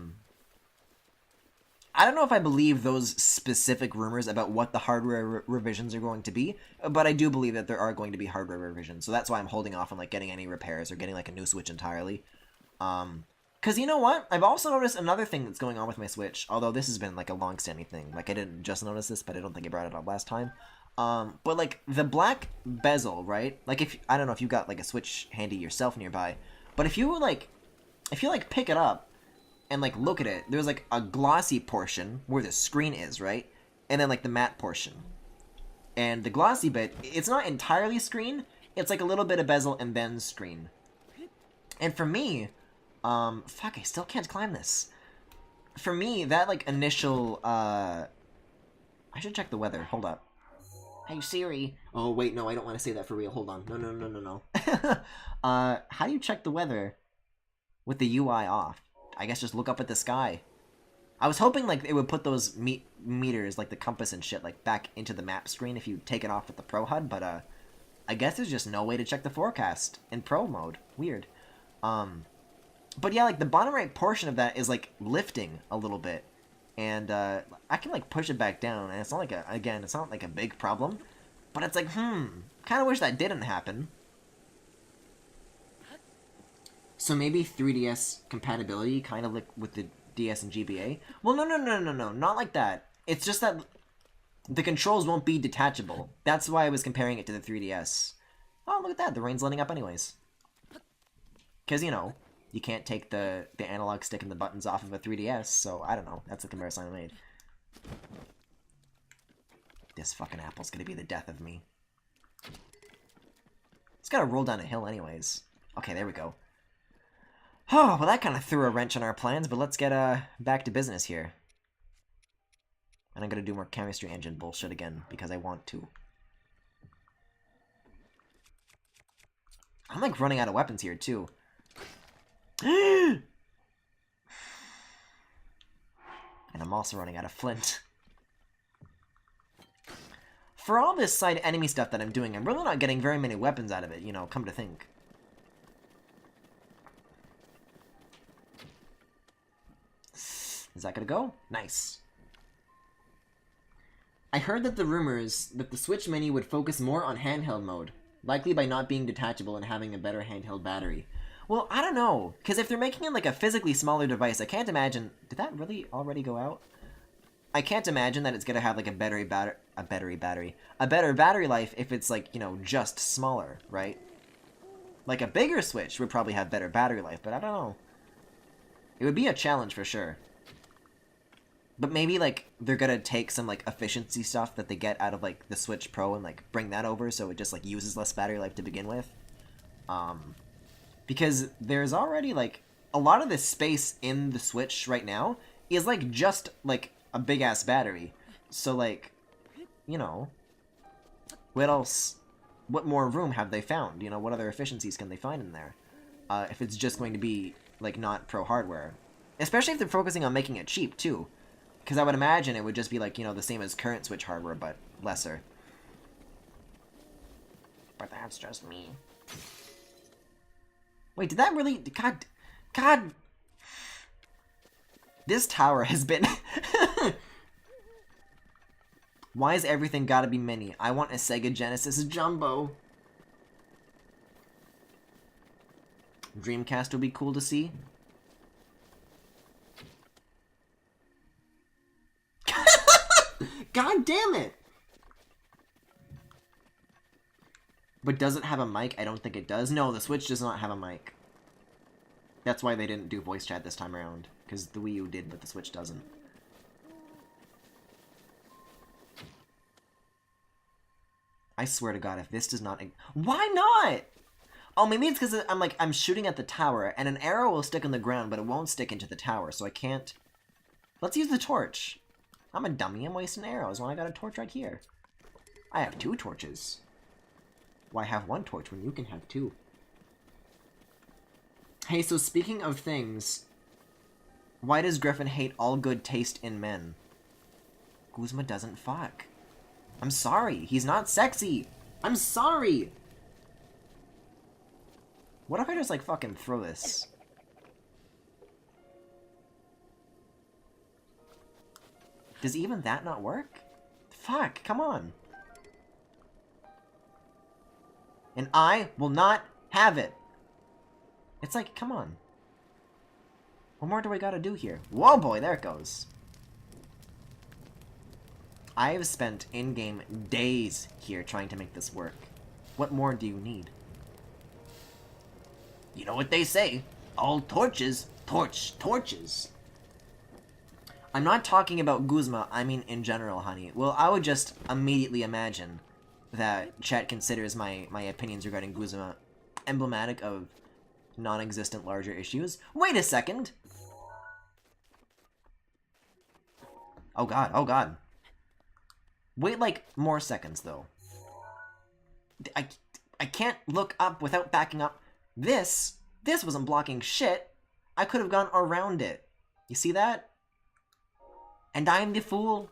don't know if I believe those specific rumors about what the hardware revisions are going to be, but I do believe that there are going to be hardware revisions, so that's why I'm holding off on, like, getting any repairs or getting, like, a new Switch entirely. Because you know what? I've also noticed another thing that's going on with my Switch, although this has been, like, a long-standing thing. Like, I didn't just notice this, but I don't think I brought it up last time. But, like, the black bezel, right? Like, if I don't know if you got, like, a Switch handy yourself nearby, but if you, like, pick it up and, like, look at it, there's, like, a glossy portion where the screen is, right? And then, like, the matte portion. And the glossy bit, it's not entirely screen, it's, like, a little bit of bezel and then screen. And for me... fuck, I still can't climb this. For me, that, like, initial, I should check the weather. Hold up. Hey, Siri. Oh, wait, no, I don't want to say that for real. Hold on. No. How do you check the weather with the UI off? I guess just look up at the sky. I was hoping, like, it would put those meters, like the compass and shit, like, back into the map screen if you take it off with the Pro HUD, but, I guess there's just no way to check the forecast in Pro mode. Weird. But yeah, like, the bottom right portion of that is, like, lifting a little bit. And, I can, like, push it back down, and it's not like again, it's not like a big problem. But it's like, kind of wish that didn't happen. So maybe 3DS compatibility, kind of like with the DS and GBA? Well, no, not like that. It's just that the controls won't be detachable. That's why I was comparing it to the 3DS. Oh, look at that, the rain's letting up anyways. Because, you know... you can't take the analog stick and the buttons off of a 3DS, so I don't know. That's the comparison I made. This fucking apple's gonna be the death of me. It's gotta roll down a hill anyways. Okay, there we go. Oh, well that kind of threw a wrench in our plans, but let's get back to business here. And I'm gonna do more chemistry engine bullshit again, because I want to. I'm like running out of weapons here, too. And I'm also running out of flint. For all this side enemy stuff that I'm doing, I'm really not getting very many weapons out of it, you know, come to think. Is that gonna go? Nice. I heard that the rumors that the Switch Mini would focus more on handheld mode, likely by not being detachable and having a better handheld battery. Well, I don't know, because if they're making it like a physically smaller device, I can't imagine... Did that really already go out? I can't imagine that it's going to have like a better battery life if it's like, you know, just smaller, right? Like a bigger Switch would probably have better battery life, but I don't know. It would be a challenge for sure. But maybe like they're going to take some like efficiency stuff that they get out of like the Switch Pro and like bring that over so it just like uses less battery life to begin with. Because there's already, like, a lot of the space in the Switch right now is, like, just, like, a big-ass battery. So, like, you know, what else, what more room have they found? You know, what other efficiencies can they find in there? If it's just going to be, like, not pro hardware. Especially if they're focusing on making it cheap, too. Because I would imagine it would just be, like, you know, the same as current Switch hardware, but lesser. But that's just me. Wait, did that really... God... This tower has been... Why is everything gotta be mini? I want a Sega Genesis Jumbo. Dreamcast would be cool to see. God damn it! But does it have a mic? I don't think it does. No, the Switch does not have a mic. That's why they didn't do voice chat this time around. Because the Wii U did, but the Switch doesn't. I swear to God, if this does not... Why not? Oh, maybe it's because I'm shooting at the tower, and an arrow will stick on the ground, but it won't stick into the tower, so I can't... Let's use the torch. I'm a dummy, I'm wasting arrows when I got a torch right here. I have 2 torches. Why have 1 torch when you can have 2? Hey, so speaking of things... Why does Griffin hate all good taste in men? Guzma doesn't fuck. I'm sorry, he's not sexy! I'm sorry! What if I just, like, fucking throw this? Does even that not work? Fuck, come on. And I will not have it. It's like, come on. What more do I gotta do here? Whoa, boy, there it goes. I have spent in-game days here trying to make this work. What more do you need? You know what they say. All torches, torches. I'm not talking about Guzma, I mean in general, honey. Well, I would just immediately imagine that chat considers my opinions regarding Guzma emblematic of non-existent larger issues. Wait a second! Oh god, oh god. Wait, like, more seconds, though. I can't look up without backing up. This wasn't blocking shit. I could have gone around it. You see that? And I'm the fool.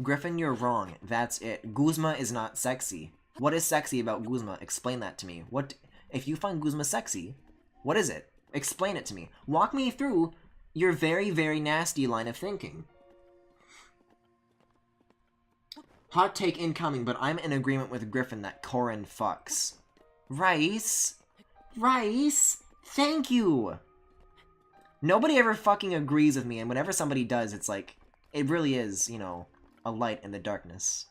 Griffin, you're wrong. That's it. Guzma is not sexy. What is sexy about Guzma? Explain that to me. What if you find Guzma sexy? What is it? Explain it to me. Walk me through your very, very nasty line of thinking. Hot take incoming, but I'm in agreement with Griffin that Corin fucks. Rice? Rice? Thank you! Nobody ever fucking agrees with me, and whenever somebody does, it's like, it really is, you know, a light in the darkness.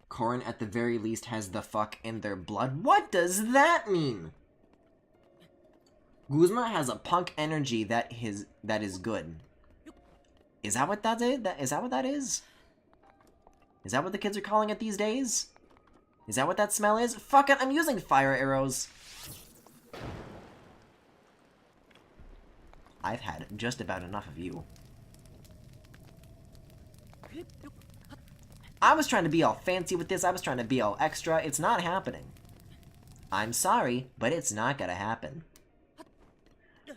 Corin, at the very least, has the fuck in their blood. What does that mean? Guzma has a punk energy that is good. Is that what that is? Is that what that is? Is that what the kids are calling it these days? Is that what that smell is? Fuck it, I'm using fire arrows. I've had just about enough of you. I was trying to be all fancy with this. I was trying to be all extra. It's not happening. I'm sorry, but it's not gonna happen.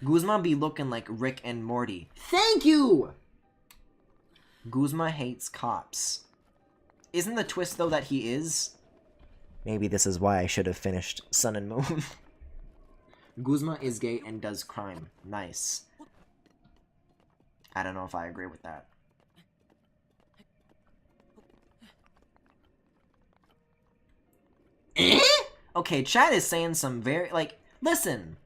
Guzma be looking like Rick and Morty. Thank you! Guzma hates cops. Isn't the twist, though, that he is? Maybe this is why I should have finished Sun and Moon. Guzma is gay and does crime. Nice. I don't know if I agree with that. Eh? Okay, chat is saying some very, like, listen.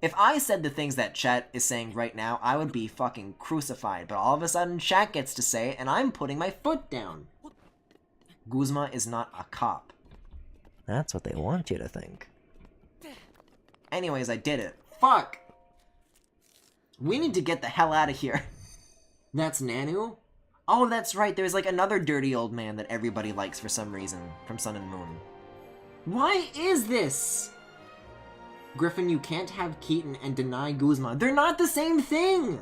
If I said the things that chat is saying right now, I would be fucking crucified. But all of a sudden, chat gets to say it, and I'm putting my foot down. Guzma is not a cop. That's what they want you to think. Anyways, I did it. Fuck! We need to get the hell out of here. That's Nanu? Oh, that's right, there's like another dirty old man that everybody likes for some reason, from Sun and Moon. Why is this? Griffin, you can't have Keaton and deny Guzma. They're not the same thing!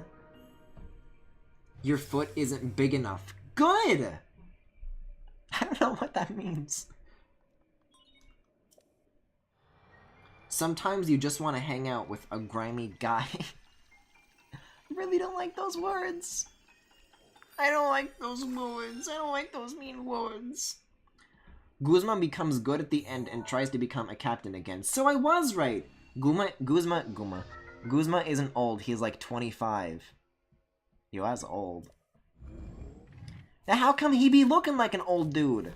Your foot isn't big enough. Good! I don't know what that means. Sometimes you just want to hang out with a grimy guy. I really don't like those words. I don't like those words. I don't like those mean words. Guzman becomes good at the end and tries to become a captain again. So I was right. Guzma isn't old, he's like 25. Yo, that's old. Now how come he be looking like an old dude?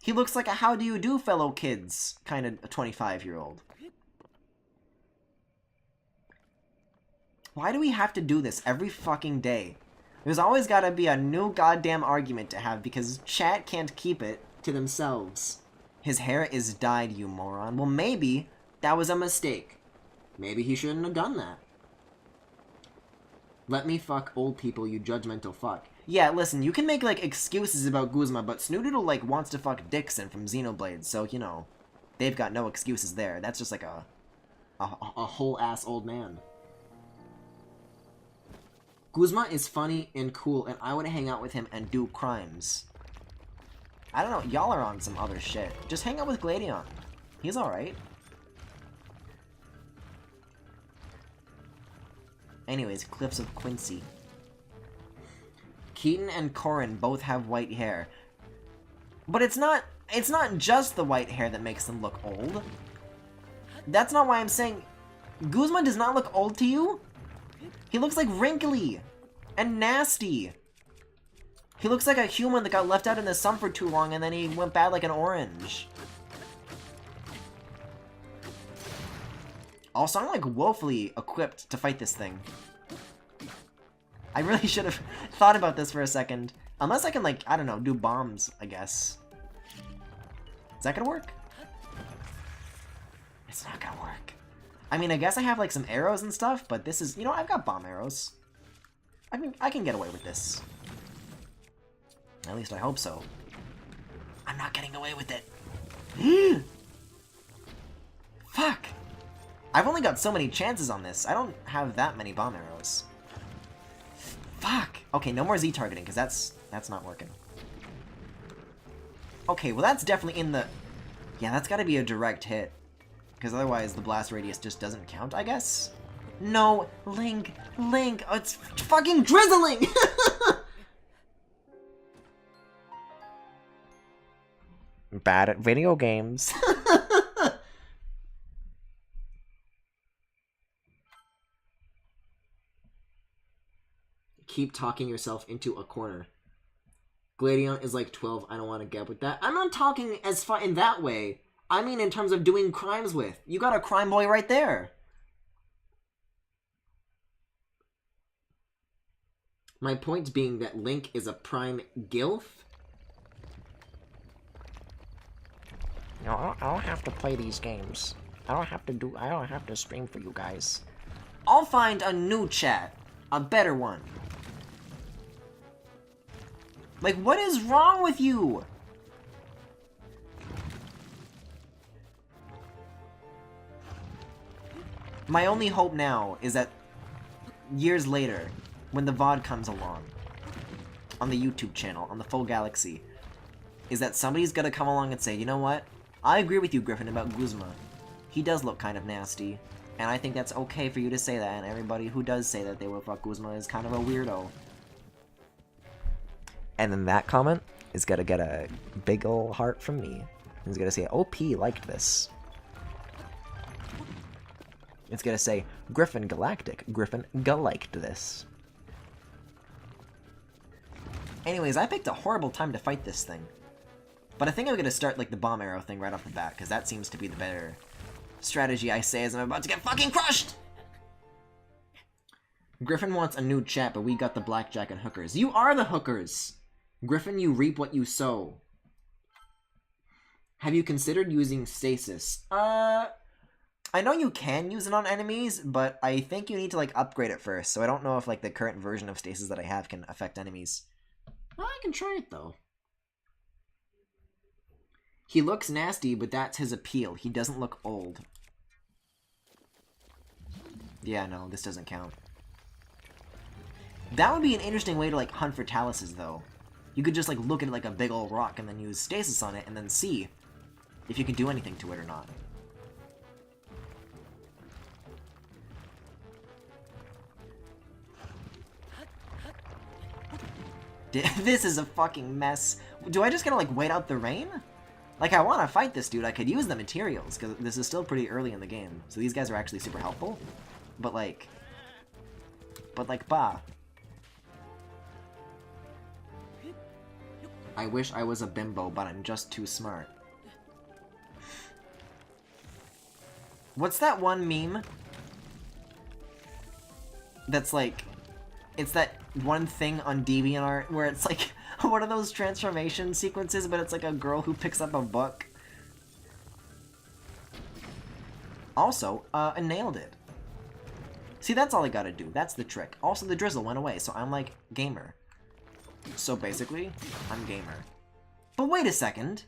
He looks like a how do you do fellow kids kind of a 25-year-old. Why do we have to do this every fucking day? There's always gotta be a new goddamn argument to have because chat can't keep it to themselves. His hair is dyed, you moron. Well, maybe that was a mistake. Maybe he shouldn't have done that. Let me fuck old people, you judgmental fuck. Yeah, listen, you can make, like, excuses about Guzma, but Snoodoodle, like, wants to fuck Dixon from Xenoblade, so, you know, they've got no excuses there. That's just, like, a whole-ass old man. Guzma is funny and cool, and I would hang out with him and do crimes. I don't know, y'all are on some other shit. Just hang out with Gladion. He's alright. Anyways, Cliffs of Quincy. Keaton and Corin both have white hair. But it's not just the white hair that makes them look old. That's not why I'm saying... Guzma does not look old to you? He looks like wrinkly and nasty. He looks like a human that got left out in the sun for too long and then he went bad like an orange. Also, I'm like woefully equipped to fight this thing. I really should have thought about this for a second. Unless I can, like, I don't know, do bombs, I guess. Is that gonna work? It's not gonna work. I mean, I guess I have, like, some arrows and stuff, but this is, you know, I've got bomb arrows. I can get away with this. At least I hope so. I'm not getting away with it. Fuck! I've only got so many chances on this. I don't have that many bomb arrows. Fuck! Okay, no more Z targeting, because that's not working. Okay, well that's definitely in the... Yeah, that's gotta be a direct hit. Because otherwise the blast radius just doesn't count, I guess? No! Link! Link! Oh, it's fucking drizzling! Bad at video games. Keep talking yourself into a corner. Gladion is like 12, I don't want to get with that. I'm not talking as far in that way. I mean in terms of doing crimes with. You got a crime boy right there. My point being that Link is a prime gilf. No, I don't have to play these games. I don't have to stream for you guys. I'll find a new chat. A better one. Like, what is wrong with you? My only hope now is that years later, when the VOD comes along, on the YouTube channel, on the Full Galaxy, is that somebody's gonna come along and say, you know what? I agree with you, Griffin, about Guzma. He does look kind of nasty, and I think that's okay for you to say that, and everybody who does say that they will fuck Guzma is kind of a weirdo. And then that comment is gonna get a big ol' heart from me. It's gonna say, OP liked this. It's gonna say, Griffin Galactic, Griffin liked this. Anyways, I picked a horrible time to fight this thing. But I think I'm gonna start, like, the bomb arrow thing right off the bat, because that seems to be the better strategy I say as I'm about to get fucking crushed! Griffin wants a new chat, but we got the blackjack and hookers. You are the hookers! Griffin, you reap what you sow. Have you considered using stasis? I know you can use it on enemies, but I think you need to, like, upgrade it first, so I don't know if, like, the current version of stasis that I have can affect enemies. Well, I can try it, though. He looks nasty, but that's his appeal. He doesn't look old. Yeah, no, this doesn't count. That would be an interesting way to, like, hunt for taluses, though. You could just, like, look at, like, a big old rock and then use stasis on it and then see if you can do anything to it or not. This is a fucking mess. Do I just gotta, like, wait out the rain? Like, I want to fight this dude. I could use the materials, because this is still pretty early in the game. So these guys are actually super helpful. But, like, bah. I wish I was a bimbo, but I'm just too smart. What's that one meme? That's like, it's that one thing on DeviantArt where it's like one of those transformation sequences, but it's like a girl who picks up a book. Also, I nailed it. See, that's all I gotta do. That's the trick. Also, the drizzle went away, so I'm like, gamer. So basically, I'm gamer. But wait a second.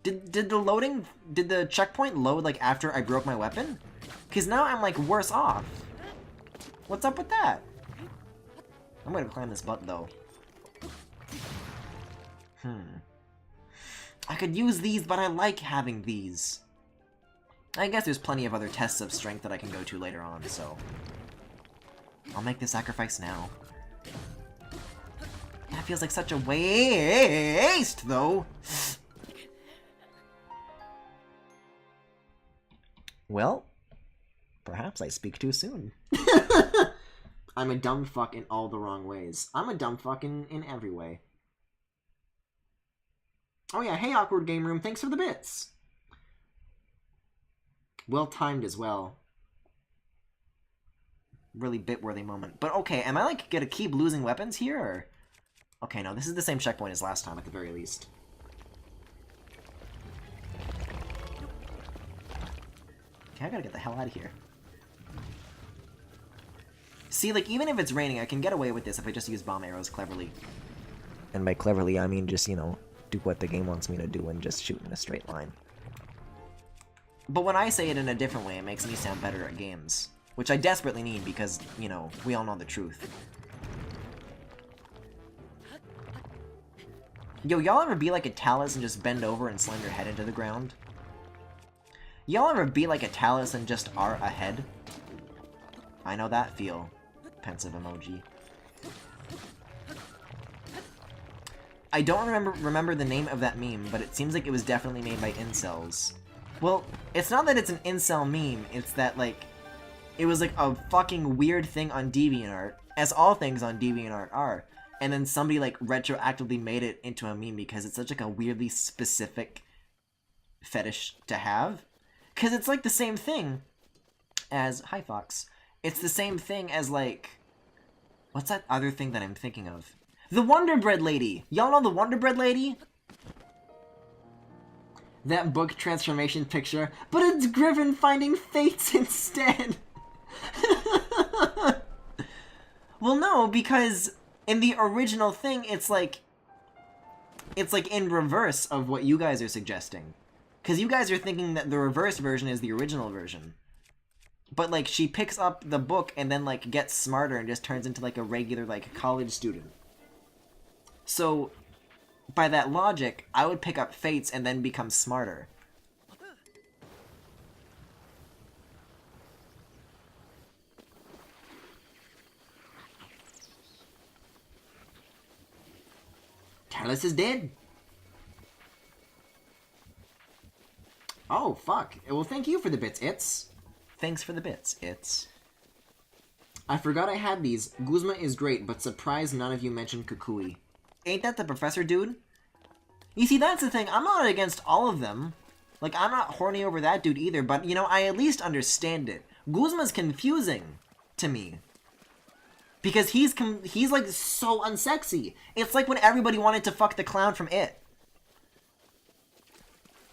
Did the checkpoint load like after I broke my weapon? Because now I'm like worse off. What's up with that? I'm gonna climb this butt though. I could use these, but I like having these. I guess there's plenty of other tests of strength that I can go to later on, so I'll make the sacrifice now. That feels like such a waste, though. Well, perhaps I speak too soon. I'm a dumb fuck in all the wrong ways. I'm a dumb fuck in every way. Oh yeah, hey Awkward Game Room, thanks for the bits. Well timed as well. Really bit-worthy moment. But okay, am I like gonna keep losing weapons here, or? Okay, no, this is the same checkpoint as last time at the very least. Okay, I gotta get the hell out of here. See, like, even if it's raining, I can get away with this if I just use bomb arrows cleverly. And by cleverly, I mean just, you know, do what the game wants me to do and just shoot in a straight line. But when I say it in a different way, it makes me sound better at games. Which I desperately need because, you know, we all know the truth. Yo, y'all ever be like a Talus and just bend over and slam your head into the ground? Y'all ever be like a Talus and just are ahead? I know that feel. Pensive emoji. I don't remember the name of that meme, but it seems like it was definitely made by incels. Well, it's not that it's an incel meme, it's that, like, it was like a fucking weird thing on DeviantArt, as all things on DeviantArt are, and then somebody, like, retroactively made it into a meme because it's such, like, a weirdly specific fetish to have. Because it's, like, the same thing as... Hi, Fox. It's the same thing as, like... What's that other thing that I'm thinking of? The Wonder Bread Lady! Y'all know the Wonder Bread Lady? That book transformation picture, but it's Griffin finding fates instead! Well, no, because in the original thing, it's like in reverse of what you guys are suggesting. Because you guys are thinking that the reverse version is the original version. But, like, she picks up the book and then, like, gets smarter and just turns into, like, a regular, like, college student. So, by that logic, I would pick up fates and then become smarter. Talus is dead. Oh, fuck. Well, thank you for the bits, It's. Thanks for the bits, It's. I forgot I had these. Guzma is great, but surprised none of you mentioned Kukui. Ain't that the professor dude? You see, that's the thing. I'm not against all of them. Like, I'm not horny over that dude either, but, you know, I at least understand it. Guzma's confusing to me. Because he's like, so unsexy. It's like when everybody wanted to fuck the clown from It.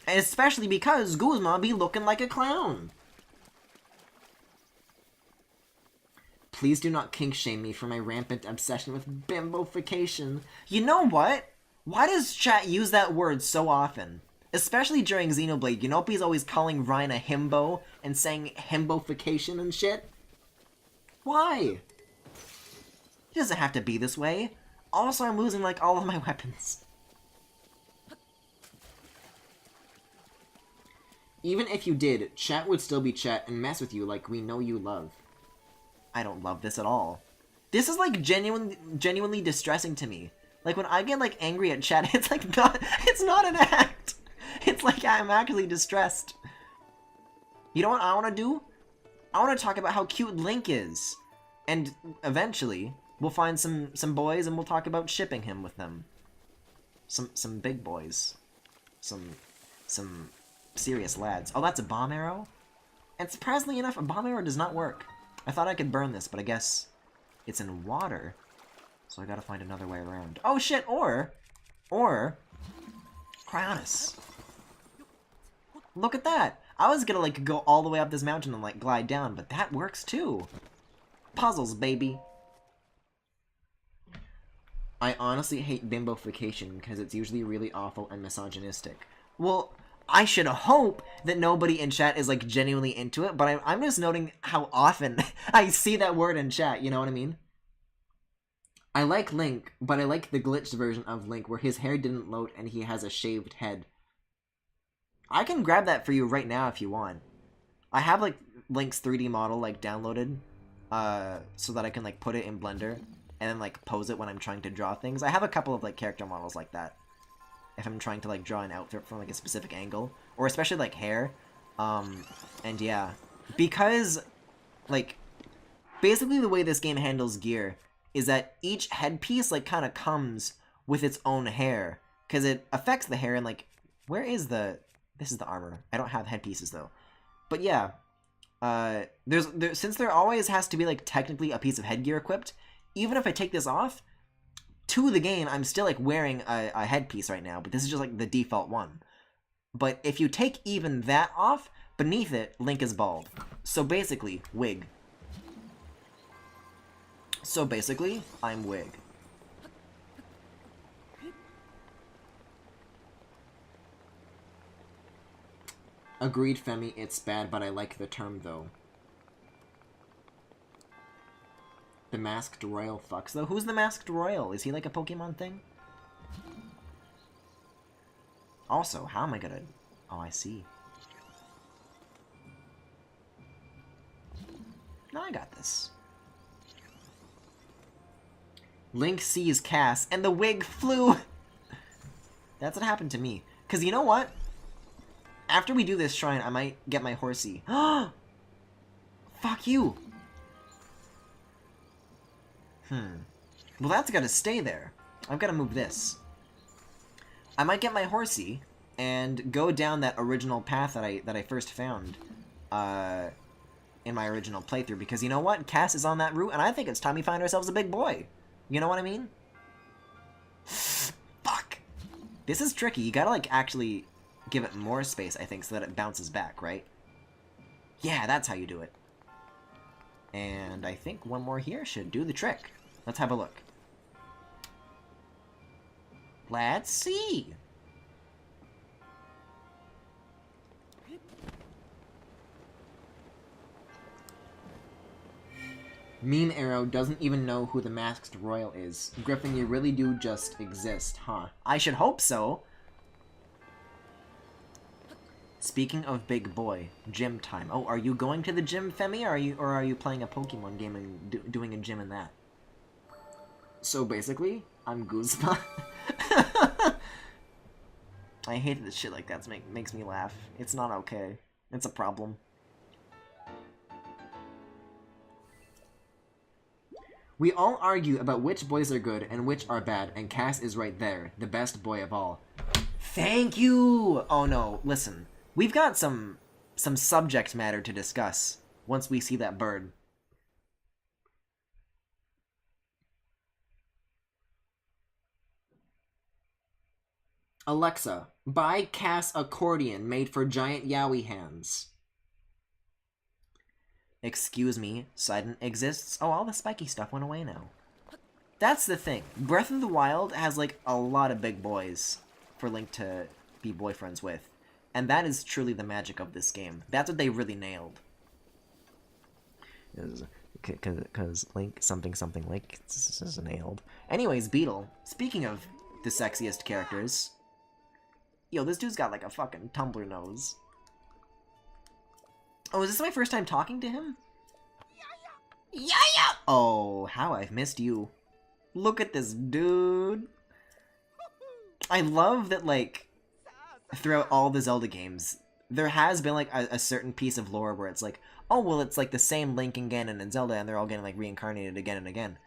And especially because Guzma be looking like a clown. Please do not kink shame me for my rampant obsession with bimbofication. You know what? Why does chat use that word so often? Especially during Xenoblade, Unopi's always calling Ryan a himbo and saying himbofication and shit. Why? It doesn't have to be this way. Also, I'm losing, like, all of my weapons. Even if you did, chat would still be chat and mess with you like we know you love. I don't love this at all. This is, like, genuinely distressing to me. Like, when I get, like, angry at chat, it's, like, it's not an act. It's like I'm actually distressed. You know what I want to do? I want to talk about how cute Link is. And eventually, we'll find some boys and we'll talk about shipping him with them. Some big boys. Some serious lads. Oh, that's a bomb arrow? And surprisingly enough, a bomb arrow does not work. I thought I could burn this, but I guess it's in water. So I gotta find another way around. Oh shit, or Cryonis. Look at that! I was gonna like go all the way up this mountain and like glide down, but that works too. Puzzles, baby. I honestly hate bimbofication because it's usually really awful and misogynistic. Well, I should hope that nobody in chat is like genuinely into it, but I'm just noting how often I see that word in chat, you know what I mean? I like Link, but I like the glitched version of Link where his hair didn't load and he has a shaved head. I can grab that for you right now if you want. I have like Link's 3D model like downloaded so that I can like put it in Blender and then like pose it when I'm trying to draw things. I have a couple of like character models like that if I'm trying to like draw an outfit from like a specific angle, or especially like hair. And yeah, because like basically the way this game handles gear is that each headpiece like kind of comes with its own hair because it affects the hair. And like, where is the... This is the armor. I don't have headpieces though. But yeah, since there always has to be like technically a piece of headgear equipped, even if I take this off, to the game I'm still like wearing a headpiece right now, but this is just like the default one. But if you take even that off, beneath it, Link is bald. So basically, wig. So basically, I'm wig. Agreed, Femi, it's bad, but I like the term, though. The Masked Royal fucks, though? Who's the Masked Royal? Is he like a Pokemon thing? Also, how am I gonna... Oh, I see. No, I got this. Link sees Cass, and the wig flew! That's what happened to me. Because you know what? After we do this shrine, I might get my horsey. Fuck you! Well, that's gotta stay there. I've gotta move this. I might get my horsey and go down that original path that I first found in my original playthrough, because you know what? Cass is on that route, and I think it's time we find ourselves a big boy. You know what I mean? Fuck! This is tricky. You gotta, like, actually give it more space, I think, so that it bounces back, right? Yeah, that's how you do it. And I think one more here should do the trick. Let's have a look. Let's see! Meme Arrow doesn't even know who the Masked Royal is. Griffin, you really do just exist, huh? I should hope so! Speaking of big boy, gym time. Oh, are you going to the gym, Femi, or are you playing a Pokemon game and doing a gym in that? So basically, I'm Guzma. I hate that shit like that. Makes me laugh. It's not okay. It's a problem. We all argue about which boys are good and which are bad, and Cass is right there, the best boy of all. Thank you! Oh no, listen. We've got some subject matter to discuss once we see that bird. Alexa, buy Cass accordion made for giant yaoi hands. Excuse me, Sidon exists. Oh, all the spiky stuff went away now. That's the thing. Breath of the Wild has, like, a lot of big boys for Link to be boyfriends with. And that is truly the magic of this game. That's what they really nailed. Because Link, something Link, this is nailed. Anyways, Beetle, speaking of the sexiest characters... Yo, this dude's got, like, a fucking tumbler nose. Oh, is this my first time talking to him? Yeah! Oh, how I've missed you. Look at this dude. I love that, like, throughout all the Zelda games, there has been like a certain piece of lore where it's like, oh well, it's like the same Link and Ganon and Zelda, and they're all getting like reincarnated again and again.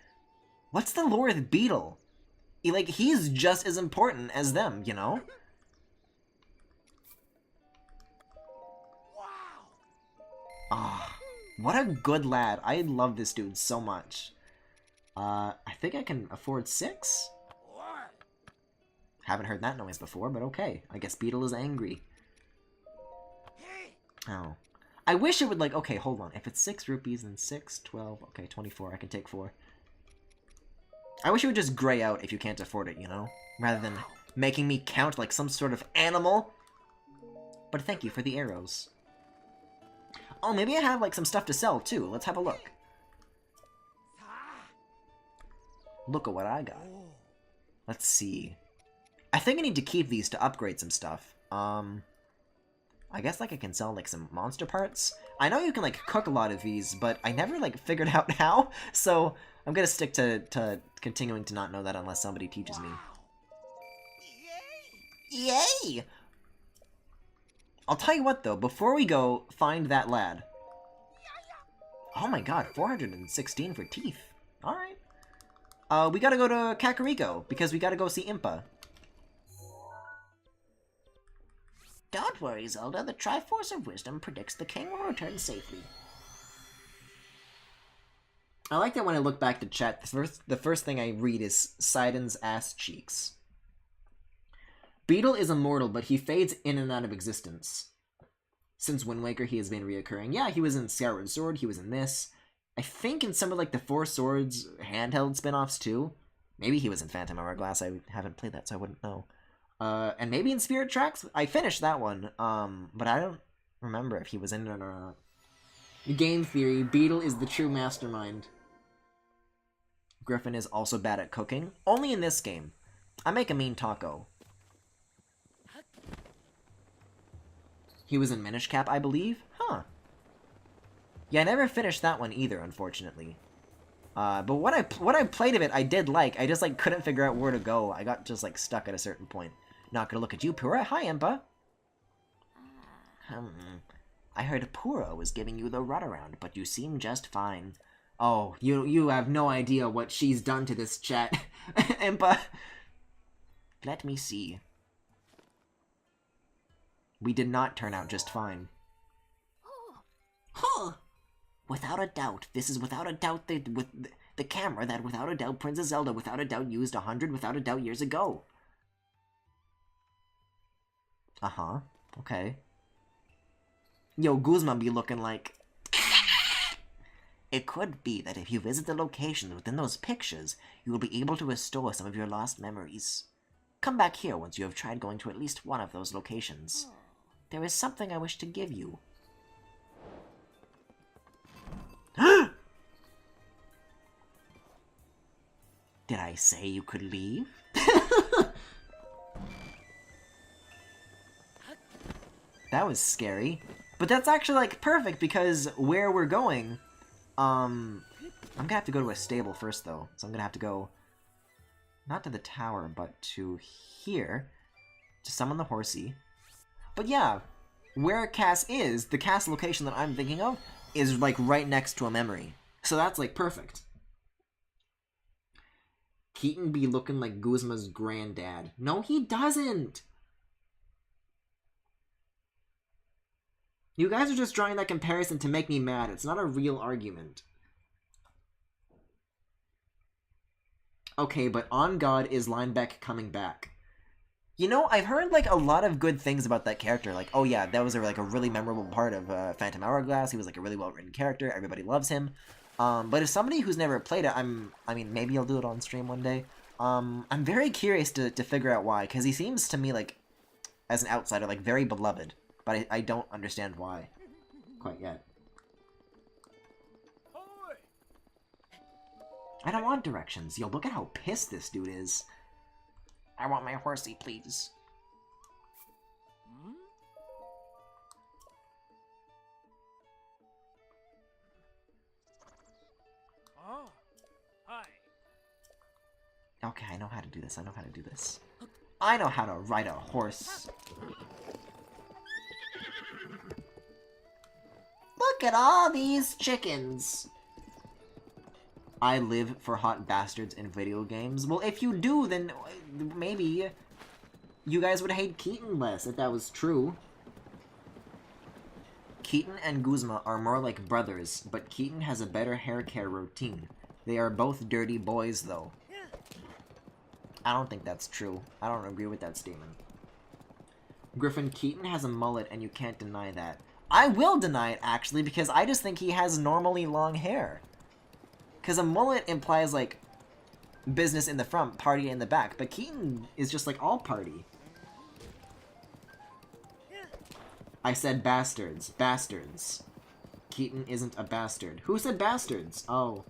What's the lore with Beetle? Like, he's just as important as them, you know? Ah, what a good lad. I love this dude so much. I think I can afford 6? Haven't heard that noise before, but okay. I guess Beetle is angry. Oh. I wish it would, like, okay, hold on. If it's 6 rupees, then 6, 12, okay, 24. I can take 4. I wish it would just gray out if you can't afford it, you know? Rather than making me count like some sort of animal. But thank you for the arrows. Oh, maybe I have, like, some stuff to sell, too. Let's have a look. Look at what I got. Let's see. I think I need to keep these to upgrade some stuff. I guess, like, I can sell, like, some monster parts. I know you can, like, cook a lot of these, but I never, like, figured out how. So, I'm gonna stick to continuing to not know that unless somebody teaches me. Yay! I'll tell you what, though. Before we go, find that lad. Oh my god, 416 for teeth. Alright. We gotta go to Kakariko, because we gotta go see Impa. Don't worry, Zelda. The Triforce of Wisdom predicts the king will return safely. I like that when I look back to chat, the first thing I read is Sidon's ass cheeks. Beetle is immortal, but he fades in and out of existence. Since Wind Waker, he has been reoccurring. Yeah, he was in Skyward Sword, he was in this. I think in some of, like, the Four Swords handheld spin-offs, too. Maybe he was in Phantom Hourglass. I haven't played that, so I wouldn't know. And maybe in Spirit Tracks? I finished that one, but I don't remember if he was in it or not. Game theory, Beetle is the true mastermind. Griffin is also bad at cooking. Only in this game. I make a mean taco. He was in Minish Cap, I believe? Huh. Yeah, I never finished that one either, unfortunately. But what I played of it, I did like. I just, like, couldn't figure out where to go. I got just, like, stuck at a certain point. Not gonna look at you, Pura. Hi, Impa. I heard Pura was giving you the runaround, but you seem just fine. Oh, you have no idea what she's done to this chat, Impa. Let me see. We did not turn out just fine. Huh. Without a doubt, this is without a doubt the camera that without a doubt Princess Zelda without a doubt used 100 without a doubt years ago. Uh-huh. Okay. Yo, Guzman be looking like... It could be that if you visit the locations within those pictures, you will be able to restore some of your lost memories. Come back here once you have tried going to at least one of those locations. There is something I wish to give you. Did I say you could leave? That was scary. But that's actually, like, perfect, because where we're going, I'm gonna have to go to a stable first, though. So I'm gonna have to go, not to the tower, but to here, to summon the horsey. But yeah, where Cass is, the Cass location that I'm thinking of, is, like, right next to a memory. So that's, like, perfect. Keaton be looking like Guzma's granddad. No, he doesn't! You guys are just drawing that comparison to make me mad. It's not a real argument. Okay, but on God, is Linebeck coming back? You know, I've heard, like, a lot of good things about that character. Like, oh yeah, that was, like, a really memorable part of Phantom Hourglass. He was, like, a really well-written character. Everybody loves him. But as somebody who's never played it, I mean, maybe I'll do it on stream one day. I'm very curious to figure out why, because he seems to me, like, as an outsider, like, very beloved. But I don't understand why quite yet. I don't want directions. Yo, look at how pissed this dude is. I want my horsey, please. Oh, hi. Okay, I know how to do this. I know how to do this. I know how to ride a horse. at all these chickens. I live for hot bastards in video games. Well, if you do, then maybe you guys would hate Keaton less if that was true. Keaton and Guzma are more like brothers, but Keaton has a better hair care routine. They are both dirty boys, though. I don't think that's true. I don't agree with that statement. Griffin, Keaton has a mullet, and you can't deny that. I will deny it, actually, because I just think he has normally long hair. Because a mullet implies, like, business in the front, party in the back, but Keaton is just, like, all party. I said bastards. Bastards. Keaton isn't a bastard. Who said bastards? Oh.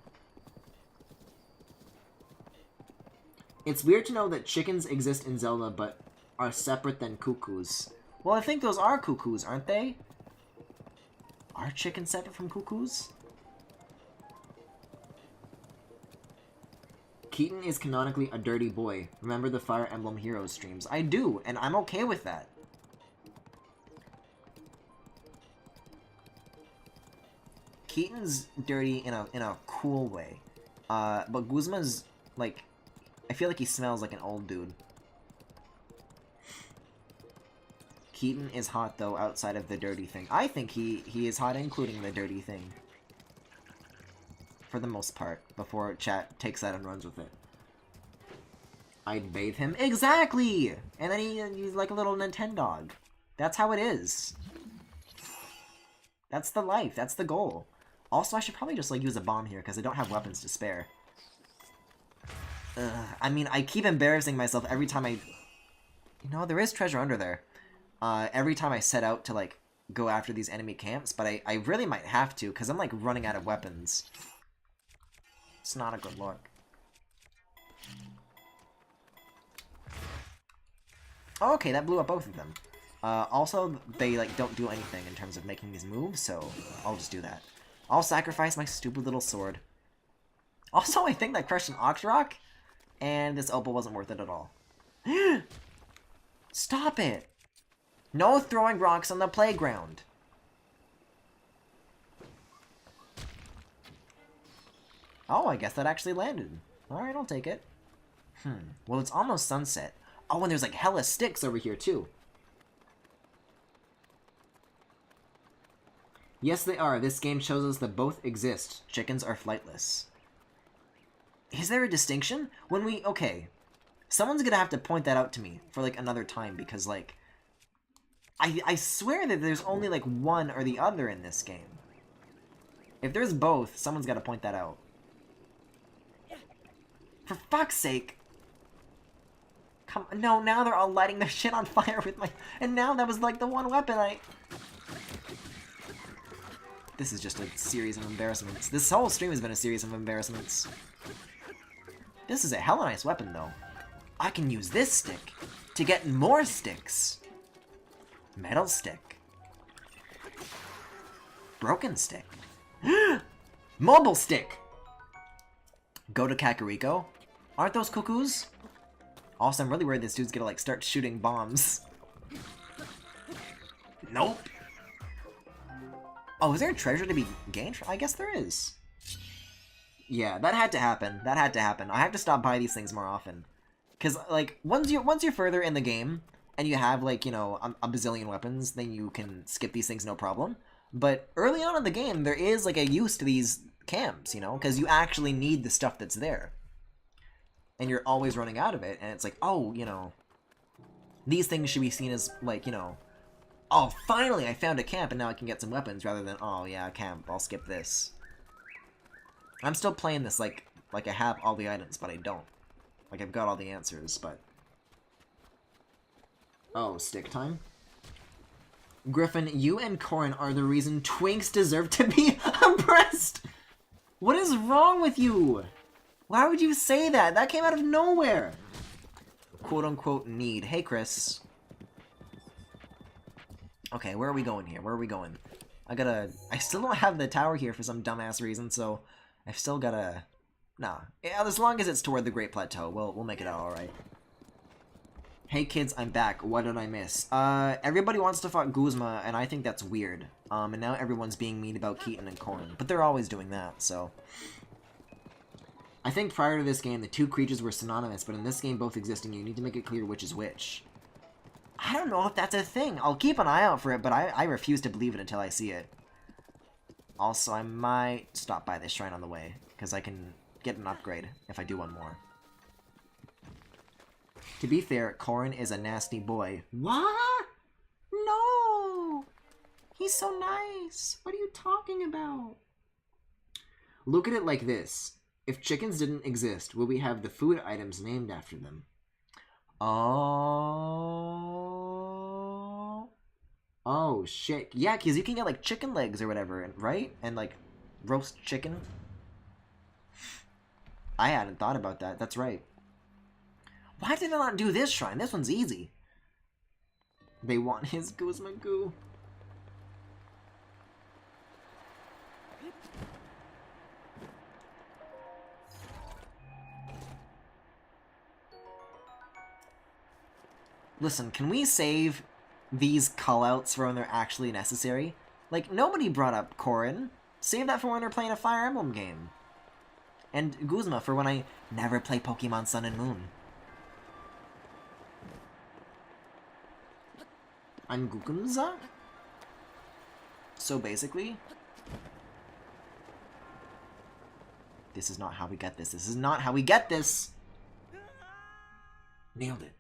It's weird to know that chickens exist in Zelda, but are separate than cuckoos. Well, I think those are cuckoos, aren't they? Are chickens separate from cuckoos? Keaton is canonically a dirty boy. Remember the Fire Emblem Heroes streams? I do, and I'm okay with that. Keaton's dirty in a cool way. But Guzma's, like, I feel like he smells like an old dude. Keaton is hot, though, outside of the dirty thing. I think he is hot, including the dirty thing. For the most part, before chat takes that and runs with it. I'd bathe him. Exactly! And then he's like a little Nintendog. That's how it is. That's the life. That's the goal. Also, I should probably just, like, use a bomb here, because I don't have weapons to spare. I mean, I keep embarrassing myself every time I... You know, there is treasure under there. Every time I set out to, like, go after these enemy camps, but I really might have to, because I'm, like, running out of weapons. It's not a good look. Oh, okay, that blew up both of them. Also, they, like, don't do anything in terms of making these moves, so I'll just do that. I'll sacrifice my stupid little sword. Also, I think that crushed an Oxrock, and this opal wasn't worth it at all. Stop it! No throwing rocks on the playground! Oh, I guess that actually landed. Alright, I'll take it. Well, it's almost sunset. Oh, and there's like hella sticks over here, too. Yes, they are. This game shows us that both exist. Chickens are flightless. Is there a distinction? When we... Okay. Someone's gonna have to point that out to me for, like, another time, because, like... I swear that there's only, like, one or the other in this game. If there's both, someone's gotta point that out. For fuck's sake! Come... No, now they're all lighting their shit on fire with my... And now that was, like, the one weapon I... This is just a series of embarrassments. This whole stream has been a series of embarrassments. This is a hella nice weapon, though. I can use this stick to get more sticks. Metal stick. Broken stick. Mobile stick! Go to Kakariko. Aren't those cuckoos? Also, I'm really worried this dude's gonna, like, start shooting bombs. Nope. Oh, is there a treasure to be gained? I guess there is. Yeah, that had to happen. That had to happen. I have to stop by these things more often. Because, like, once you're further in the game, and you have, like, you know, a bazillion weapons, then you can skip these things no problem. But early on in the game, there is, like, a use to these camps, you know? Because you actually need the stuff that's there. And you're always running out of it, and it's like, oh, you know... These things should be seen as, like, you know... Oh, finally, I found a camp, and now I can get some weapons, rather than, oh, yeah, a camp, I'll skip this. I'm still playing this like I have all the items, but I don't. Like, I've got all the answers, but... Oh, stick time? Griffin, you and Corin are the reason twinks deserve to be oppressed! What is wrong with you? Why would you say that? That came out of nowhere! Quote-unquote need. Hey, Chris. Okay, where are we going here? Where are we going? I still don't have the tower here for some dumbass reason, so I've still gotta... Nah. Yeah, as long as it's toward the Great Plateau, we'll make it out alright. Hey kids, I'm back. What did I miss? Everybody wants to fuck Guzma, and I think that's weird. And now everyone's being mean about Keaton and Corrin. But they're always doing that, so... I think prior to this game, the two creatures were synonymous, but in this game, both exist, and you need to make it clear which is which. I don't know if that's a thing. I'll keep an eye out for it, but I refuse to believe it until I see it. Also, I might stop by this shrine on the way, because I can get an upgrade if I do one more. To be fair, Corrin is a nasty boy. What? No! He's so nice. What are you talking about? Look at it like this. If chickens didn't exist, would we have the food items named after them? Oh... Oh, shit. Yeah, because you can get, like, chicken legs or whatever, right? And, like, roast chicken. I hadn't thought about that. That's right. Why did I not do this shrine? This one's easy. They want his Guzma goo. Listen, can we save these callouts for when they're actually necessary? Like, nobody brought up Corrin. Save that for when they're playing a Fire Emblem game. And Guzma for when I never play Pokemon Sun and Moon. I'm Gukumza? So basically... This is not how we get this. This is not how we get this! Nailed it.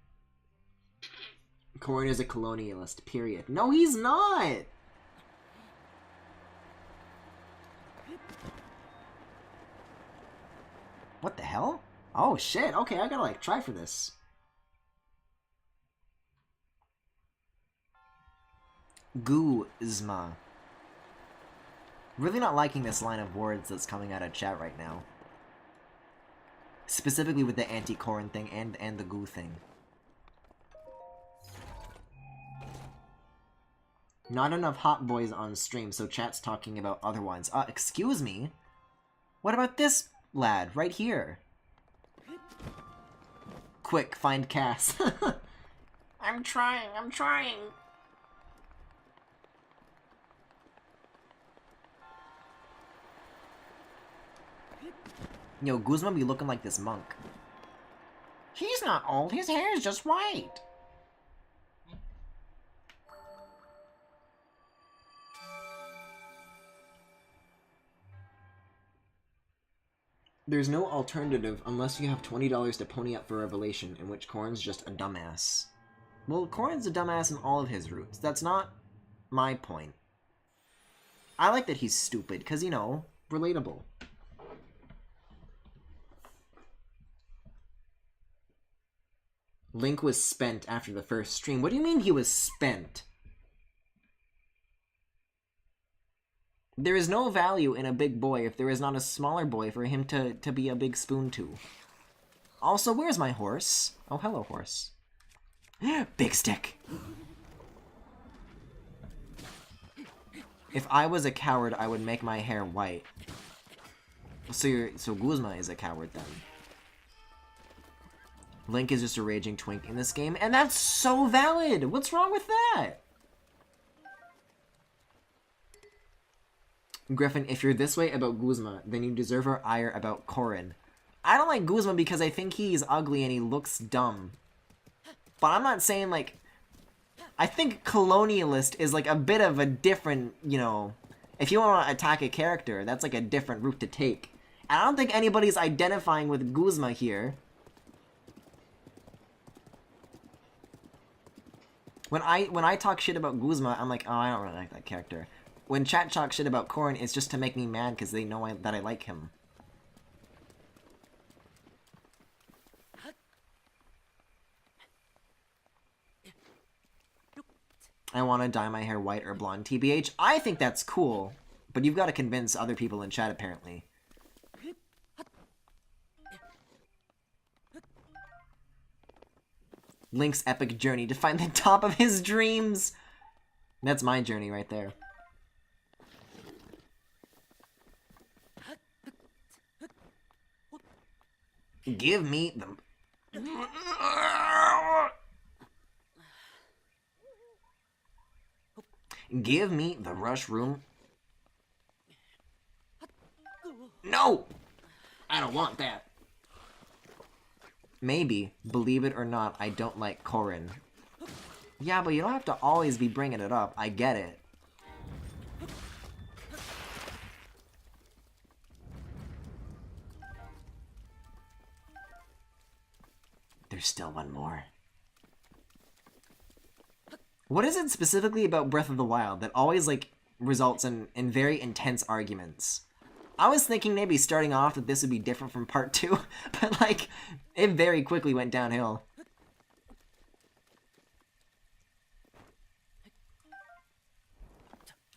Corrin is a colonialist, period. No, he's not! What the hell? Oh, shit. Okay, I gotta, like, try for this. Guzma. Really not liking this line of words that's coming out of chat right now. Specifically with the anti-Corrin thing and the goo thing. Not enough hot boys on stream, so chat's talking about other ones. Excuse me? What about this lad, right here? Quick, find Cass. I'm trying. Yo, Guzma be looking like this monk. He's not old, his hair is just white. There's no alternative unless you have $20 to pony up for Revelation, in which Corrin's just a dumbass. Well, Corrin's a dumbass in all of his routes. That's not my point. I like that he's stupid, because, you know, relatable. Link was spent after the first stream. What do you mean he was spent? There is no value in a big boy if there is not a smaller boy for him to be a big spoon to. Also, where's my horse? Oh, hello, horse. Big stick. If I was a coward, I would make my hair white. So Guzma is a coward then. Link is just a raging twink in this game, and that's so valid! What's wrong with that? Griffin, if you're this way about Guzma, then you deserve our ire about Corrin. I don't like Guzma because I think he's ugly and he looks dumb. But I'm not saying, like... I think colonialist is, like, a bit of a different, you know... If you want to attack a character, that's, like, a different route to take. And I don't think anybody's identifying with Guzma here. When I talk shit about Guzma, I'm like, oh, I don't really like that character. When chat talks shit about Corrin, it's just to make me mad because they know that I like him. I want to dye my hair white or blonde, TBH. I think that's cool, but you've got to convince other people in chat, apparently. Link's epic journey to find the top of his dreams. That's my journey right there. Give me the... Give me the rush room. No! I don't want that. Maybe, believe it or not, I don't like Corin. Yeah, but you don't have to always be bringing it up. I get it. There's still one more. What is it specifically about Breath of the Wild that always, like, results in very intense arguments? I was thinking maybe starting off that this would be different from part 2, but, like, it very quickly went downhill.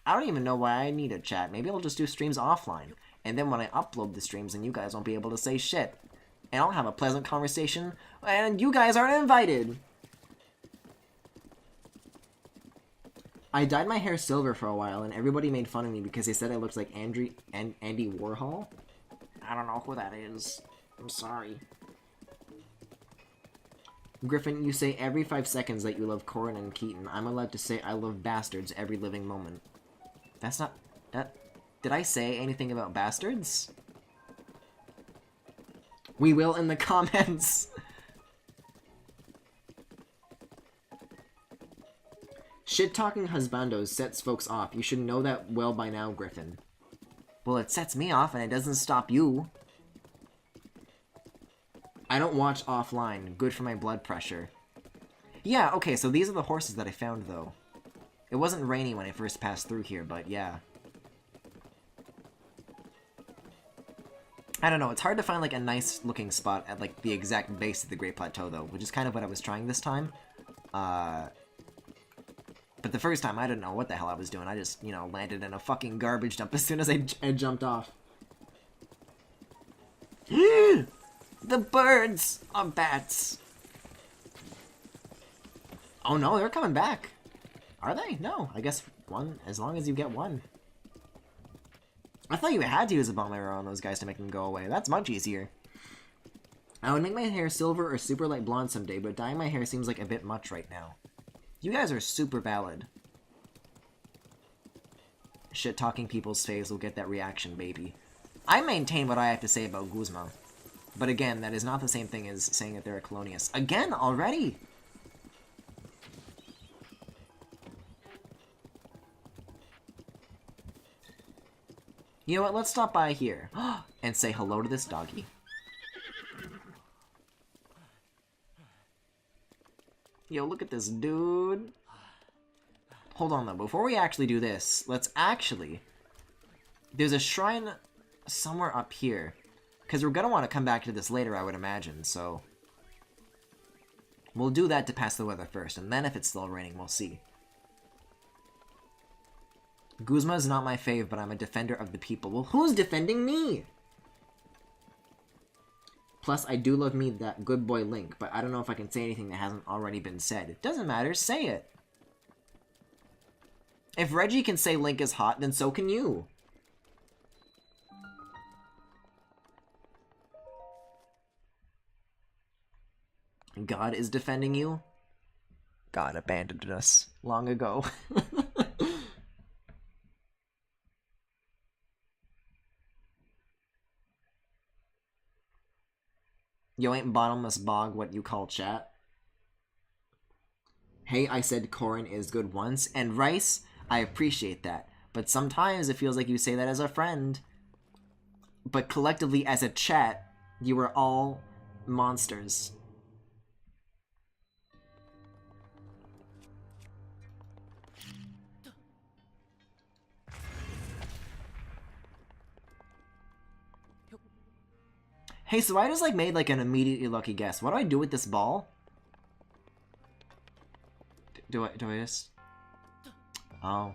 I don't even know why I need a chat. Maybe I'll just do streams offline, and then when I upload the streams, then you guys won't be able to say shit. And I'll have a pleasant conversation, and you guys aren't invited! I dyed my hair silver for a while, and everybody made fun of me because they said I looked like Andy Warhol. I don't know who that is. I'm sorry. Griffin, you say every 5 seconds that you love Corin and Keaton. I'm allowed to say I love bastards every living moment. That's not... Did I say anything about bastards? We will in the comments! Shit-talking husbandos sets folks off. You should know that well by now, Griffin. Well, it sets me off and it doesn't stop you. I don't watch offline. Good for my blood pressure. Yeah, okay, so these are the horses that I found, though. It wasn't rainy when I first passed through here, but yeah. I don't know, it's hard to find, like, a nice-looking spot at, like, the exact base of the Great Plateau, though, which is kind of what I was trying this time. But the first time, I didn't know what the hell I was doing. I just, you know, landed in a fucking garbage dump as soon as I jumped off. The birds are bats. Oh no, they're coming back. Are they? No, I guess one, as long as you get one. I thought you had to use a bomb arrow on those guys to make them go away. That's much easier. I would make my hair silver or super light blonde someday, but dyeing my hair seems like a bit much right now. You guys are super valid. Shit-talking people's face will get that reaction, baby. I maintain what I have to say about Guzma. But again, that is not the same thing as saying that they're a colonius. Again, already? You know what, let's stop by here. And say hello to this doggy. Yo, look at this dude. Hold on, though. Before we actually do this, let's actually... There's a shrine somewhere up here. Because we're going to want to come back to this later, I would imagine, so... We'll do that to pass the weather first, and then if it's still raining, we'll see. Guzma is not my fave, but I'm a defender of the people. Well, who's defending me? Plus, I do love me that good boy Link, but I don't know if I can say anything that hasn't already been said. It doesn't matter, say it. If Reggie can say Link is hot, then so can you. God is defending you? God abandoned us long ago. Yo, ain't bottomless bog what you call chat? Hey, I said Corin is good once, and Rice, I appreciate that. But sometimes it feels like you say that as a friend. But collectively as a chat, you are all monsters. Hey, so I just, like, made, like, an immediately lucky guess. What do I do with this ball? Do I just... Oh.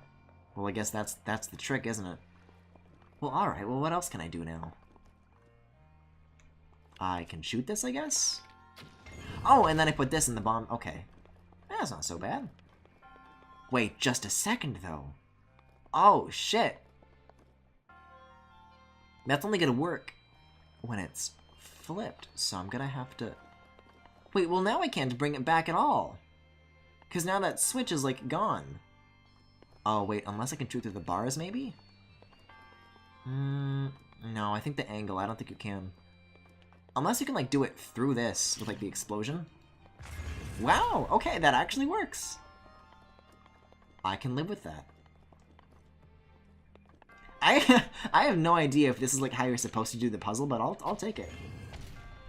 Well, I guess that's the trick, isn't it? Well, alright. Well, what else can I do now? I can shoot this, I guess? Oh, and then I put this in the bomb. Okay. That's not so bad. Wait, just a second, though. Oh, shit. That's only gonna work when it's flipped, so I'm gonna have to... Wait, well now I can't bring it back at all. Because now that switch is, like, gone. Oh, wait, unless I can shoot through the bars, maybe? No, I think the angle, I don't think you can. Unless you can, like, do it through this with, like, the explosion. Wow, okay, that actually works. I can live with that. I have no idea if this is, like, how you're supposed to do the puzzle, but I'll take it.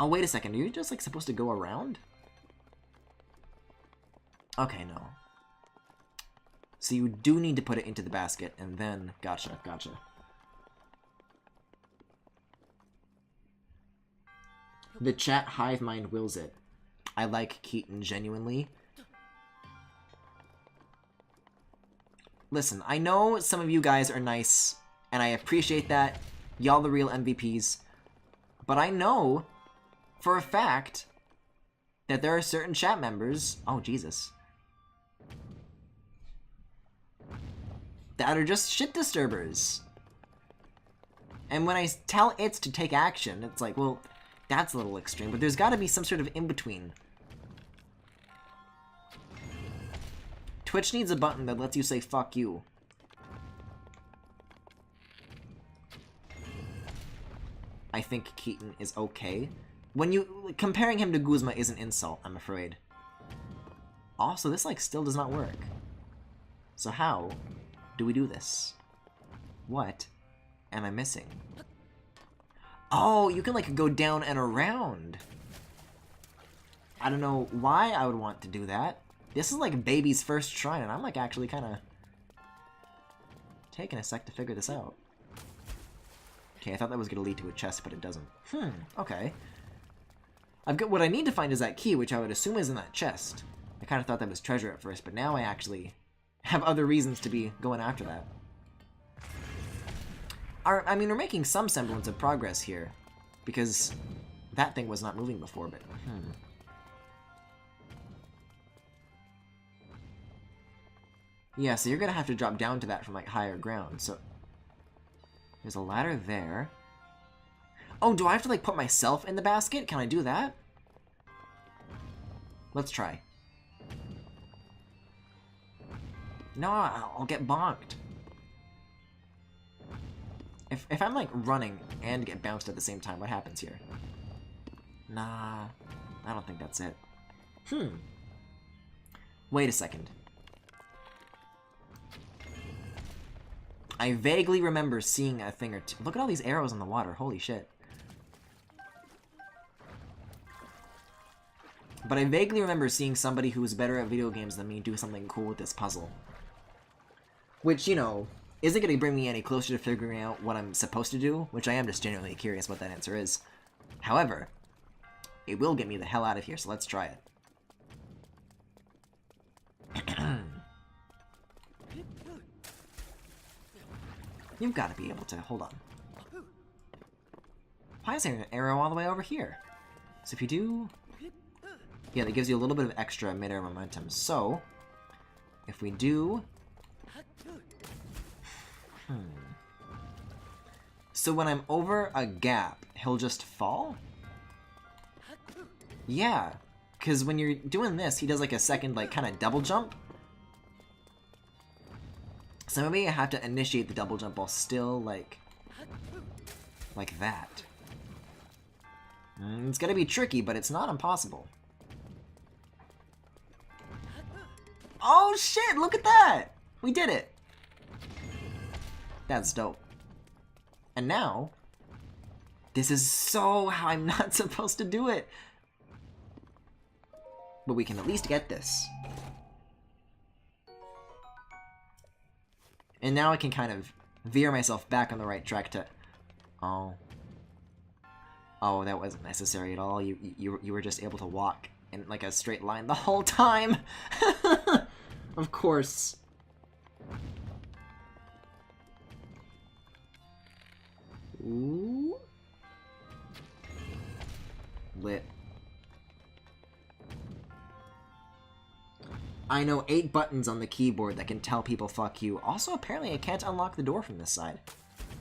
Oh, wait a second, are you just, like, supposed to go around? Okay, no. So you do need to put it into the basket, and then... Gotcha, gotcha. The chat hive mind wills it. I like Keaton genuinely. Listen, I know some of you guys are nice, and I appreciate that. Y'all the real MVPs. But I know, for a fact, that there are certain chat members... Oh, Jesus. That are just shit disturbers. And when I tell it to take action, it's like, well, that's a little extreme, but there's gotta be some sort of in-between. Twitch needs a button that lets you say, fuck you. I think Keaton is okay. When you... Comparing him to Guzma is an insult, I'm afraid. Also, this, like, still does not work. So how do we do this? What am I missing? Oh, you can, like, go down and around. I don't know why I would want to do that. This is, like, baby's first try, and I'm, like, actually kind of taking a sec to figure this out. Okay, I thought that was going to lead to a chest, but it doesn't. Okay. I've got... What I need to find is that key, which I would assume is in that chest. I kind of thought that was treasure at first, but now I actually have other reasons to be going after that. I mean, we're making some semblance of progress here, because that thing was not moving before, but... Yeah, so you're gonna have to drop down to that from, like, higher ground, so... There's a ladder there. Oh, do I have to, like, put myself in the basket? Can I do that? Let's try. No, I'll get bonked. If I'm, like, running and get bounced at the same time, what happens here? Nah, I don't think that's it. Wait a second. I vaguely remember seeing a thing or two. Look at all these arrows in the water, holy shit. But I vaguely remember seeing somebody who was better at video games than me do something cool with this puzzle. Which, you know, isn't going to bring me any closer to figuring out what I'm supposed to do, which I am just genuinely curious what that answer is. However, it will get me the hell out of here, so let's try it. You've got to be able to... Hold on. Why is there an arrow all the way over here? So if you do... Yeah, that gives you a little bit of extra mid-air momentum. So, if we do... So when I'm over a gap, he'll just fall? Yeah, because when you're doing this, he does like a second, like, kind of double jump. So maybe I have to initiate the double jump while still, like that. It's gonna be tricky, but it's not impossible. Oh shit, look at that! We did it! That's dope. And now, this is so how I'm not supposed to do it. But we can at least get this. And now I can kind of veer myself back on the right track to... Oh. Oh, that wasn't necessary at all. You were just able to walk in like a straight line the whole time. Of course. Ooh. Lit. I know 8 buttons on the keyboard that can tell people fuck you. Also, apparently I can't unlock the door from this side.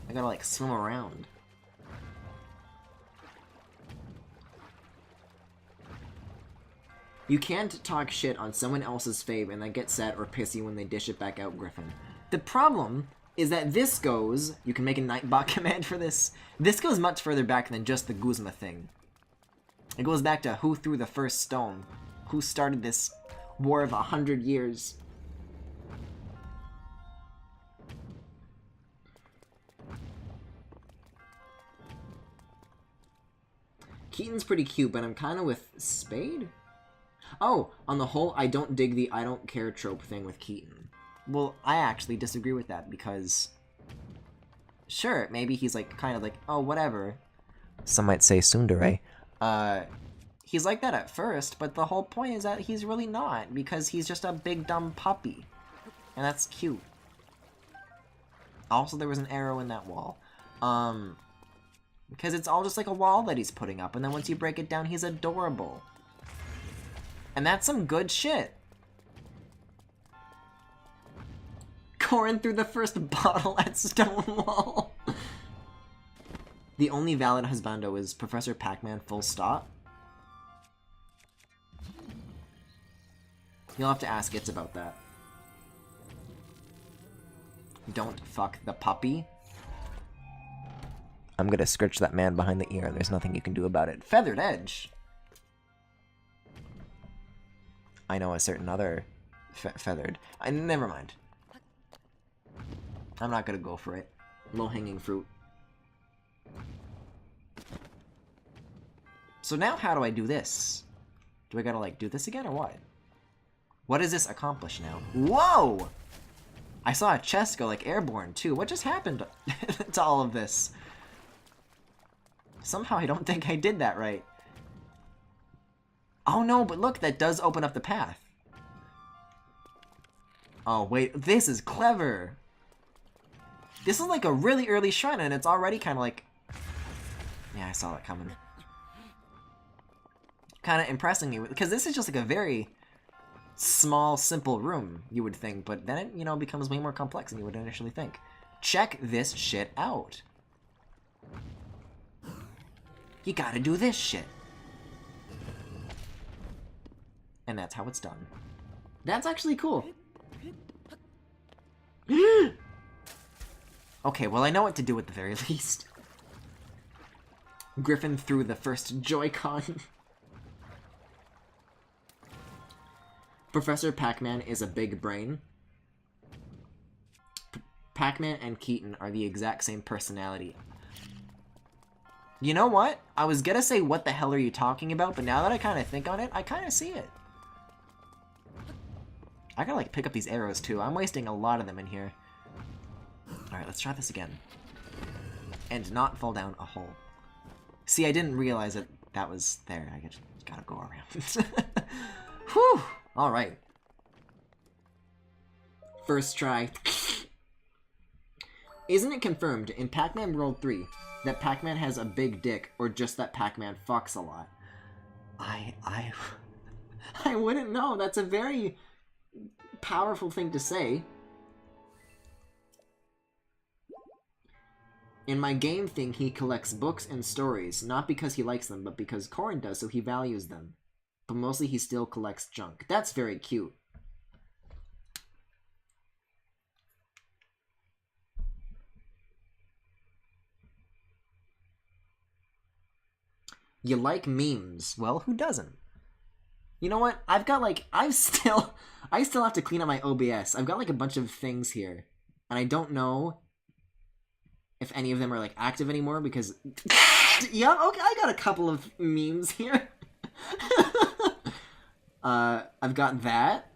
I gotta, like, swim around. You can't talk shit on someone else's fave and then get sad or pissy when they dish it back out, Griffin. The problem is that this goes... You can make a Nightbot command for this. This goes much further back than just the Guzma thing. It goes back to who threw the first stone. Who started this war of 100 years. Keaton's pretty cute, but I'm kind of with Spade? Oh, on the whole, I don't dig the I don't care trope thing with Keaton. Well, I actually disagree with that, because... Sure, maybe he's like, kind of like, oh, whatever. Some might say tsundere. He's like that at first, but the whole point is that he's really not, because he's just a big dumb puppy. And that's cute. Also, there was an arrow in that wall. Because it's all just like a wall that he's putting up, and then once you break it down, he's adorable. And that's some good shit. Corin threw the first bottle at Stonewall. The only valid husbando is Professor Pac-Man, full stop. You'll have to ask Itz about that. Don't fuck the puppy. I'm gonna scratch that man behind the ear. There's nothing you can do about it. Feathered Edge! I know a certain other feathered. Never mind. I'm not gonna go for it. Low-hanging fruit. So now how do I do this? Do I gotta, like, do this again or what? What does this accomplish now? Whoa! I saw a chest go, like, airborne, too. What just happened to all of this? Somehow I don't think I did that right. Oh no, but look, that does open up the path. Oh wait, this is clever. This is like a really early shrine and it's already kind of like... Yeah, I saw that coming. Kind of impressing me, because this is just like a very small, simple room, you would think, but then it, you know, becomes way more complex than you would initially think. Check this shit out. You gotta do this shit. And that's how it's done. That's actually cool. Okay, well I know what to do at the very least. Griffin threw the first Joy-Con. Professor Pac-Man is a big brain. Pac-Man and Keaton are the exact same personality. You know what? I was gonna say, what the hell are you talking about? But now that I kind of think on it, I kind of see it. I gotta, like, pick up these arrows, too. I'm wasting a lot of them in here. Alright, let's try this again. And not fall down a hole. See, I didn't realize that that was there. I just gotta go around. Whew! Alright. First try. Isn't it confirmed in Pac-Man World 3 that Pac-Man has a big dick, or just that Pac-Man fucks a lot? I wouldn't know. That's a very powerful thing to say. In my game thing, he collects books and stories, not because he likes them, but because Corin does, so he values them. But mostly he still collects junk. That's very cute. You like memes. Well, who doesn't? You know what? I've got like, I still have to clean up my OBS. I've got like a bunch of things here. And I don't know if any of them are like active anymore because... Yeah, okay, I got a couple of memes here. I've got that.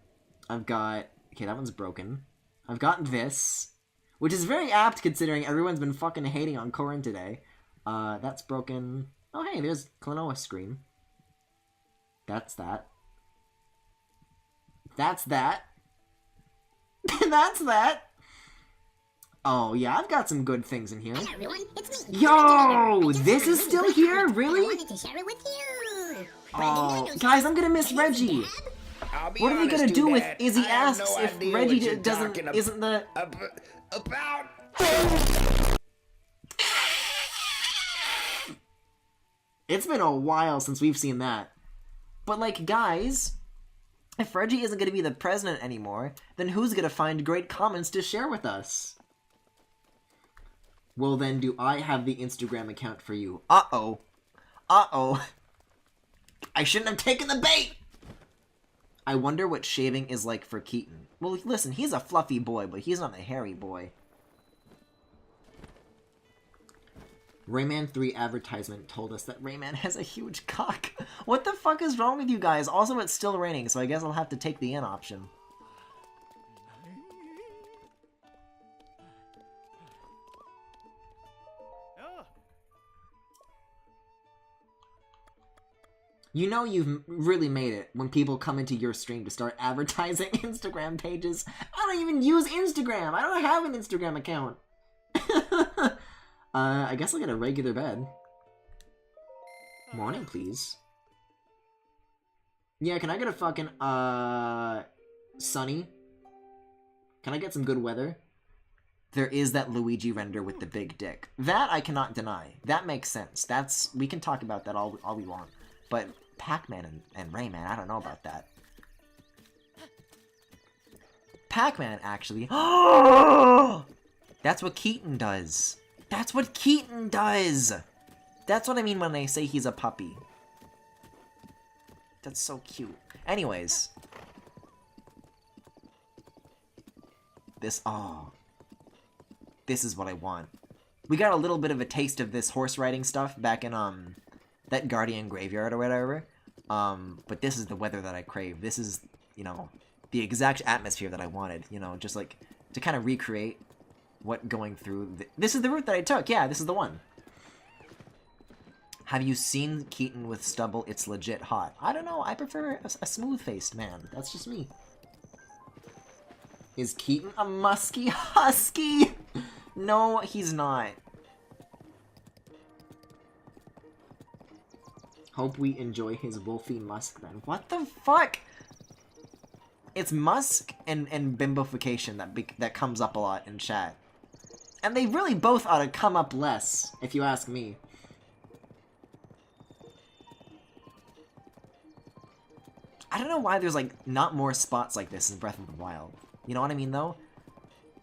I've got... Okay, that one's broken. I've got this. Which is very apt considering everyone's been fucking hating on Corin today. That's broken. Oh, hey, there's Klonoa's scream. That's that. That's that. That's that. Oh, yeah, I've got some good things in here. Hello, everyone. It's me. Yo, this is still here? I Really? wanted to share it with you. Oh, guys, I'm gonna miss Reggie. What are we gonna do with Izzy asks if Reggie isn't the... About... It's been a while since we've seen that. But, like, guys, If Reggie isn't going to be the president anymore, then who's going to find great comments to share with us? Well then, do I have the Instagram account for you? Uh-oh. Uh-oh. I shouldn't have taken the bait! I wonder what shaving is like for Keaton. Well, listen, he's a fluffy boy, but he's not a hairy boy. Rayman 3 advertisement told us that Rayman has a huge cock. What the fuck is wrong with you guys? Also, it's still raining, so I guess I'll have to take the in option. You know you've really made it when people come into your stream to start advertising Instagram pages. I don't even use Instagram. I don't have an Instagram account. I guess I'll get a regular bed. Morning, please. Yeah, can I get a fucking, sunny? Can I get some good weather? There is that Luigi render with the big dick. That I cannot deny. That makes sense. We can talk about that all we want. But Pac-Man and Rayman, I don't know about that. Pac-Man, actually. That's what Keaton does. That's what Keaton does! That's what I mean when I say he's a puppy. That's so cute. Anyways. This is what I want. We got a little bit of a taste of this horse riding stuff back in, that Guardian Graveyard or whatever. But this is the weather that I crave. This is, you know, the exact atmosphere that I wanted. You know, just like, to kind of recreate what going through... This is the route that I took. Yeah, this is the one. Have you seen Keaton with stubble? It's legit hot. I don't know. I prefer a smooth-faced man. That's just me. Is Keaton a musky husky? No, he's not. Hope we enjoy his wolfy musk then. What the fuck? It's musk and bimbofication that comes up a lot in chat. And they really both ought to come up less, if you ask me. I don't know why there's, like, not more spots like this in Breath of the Wild. You know what I mean, though?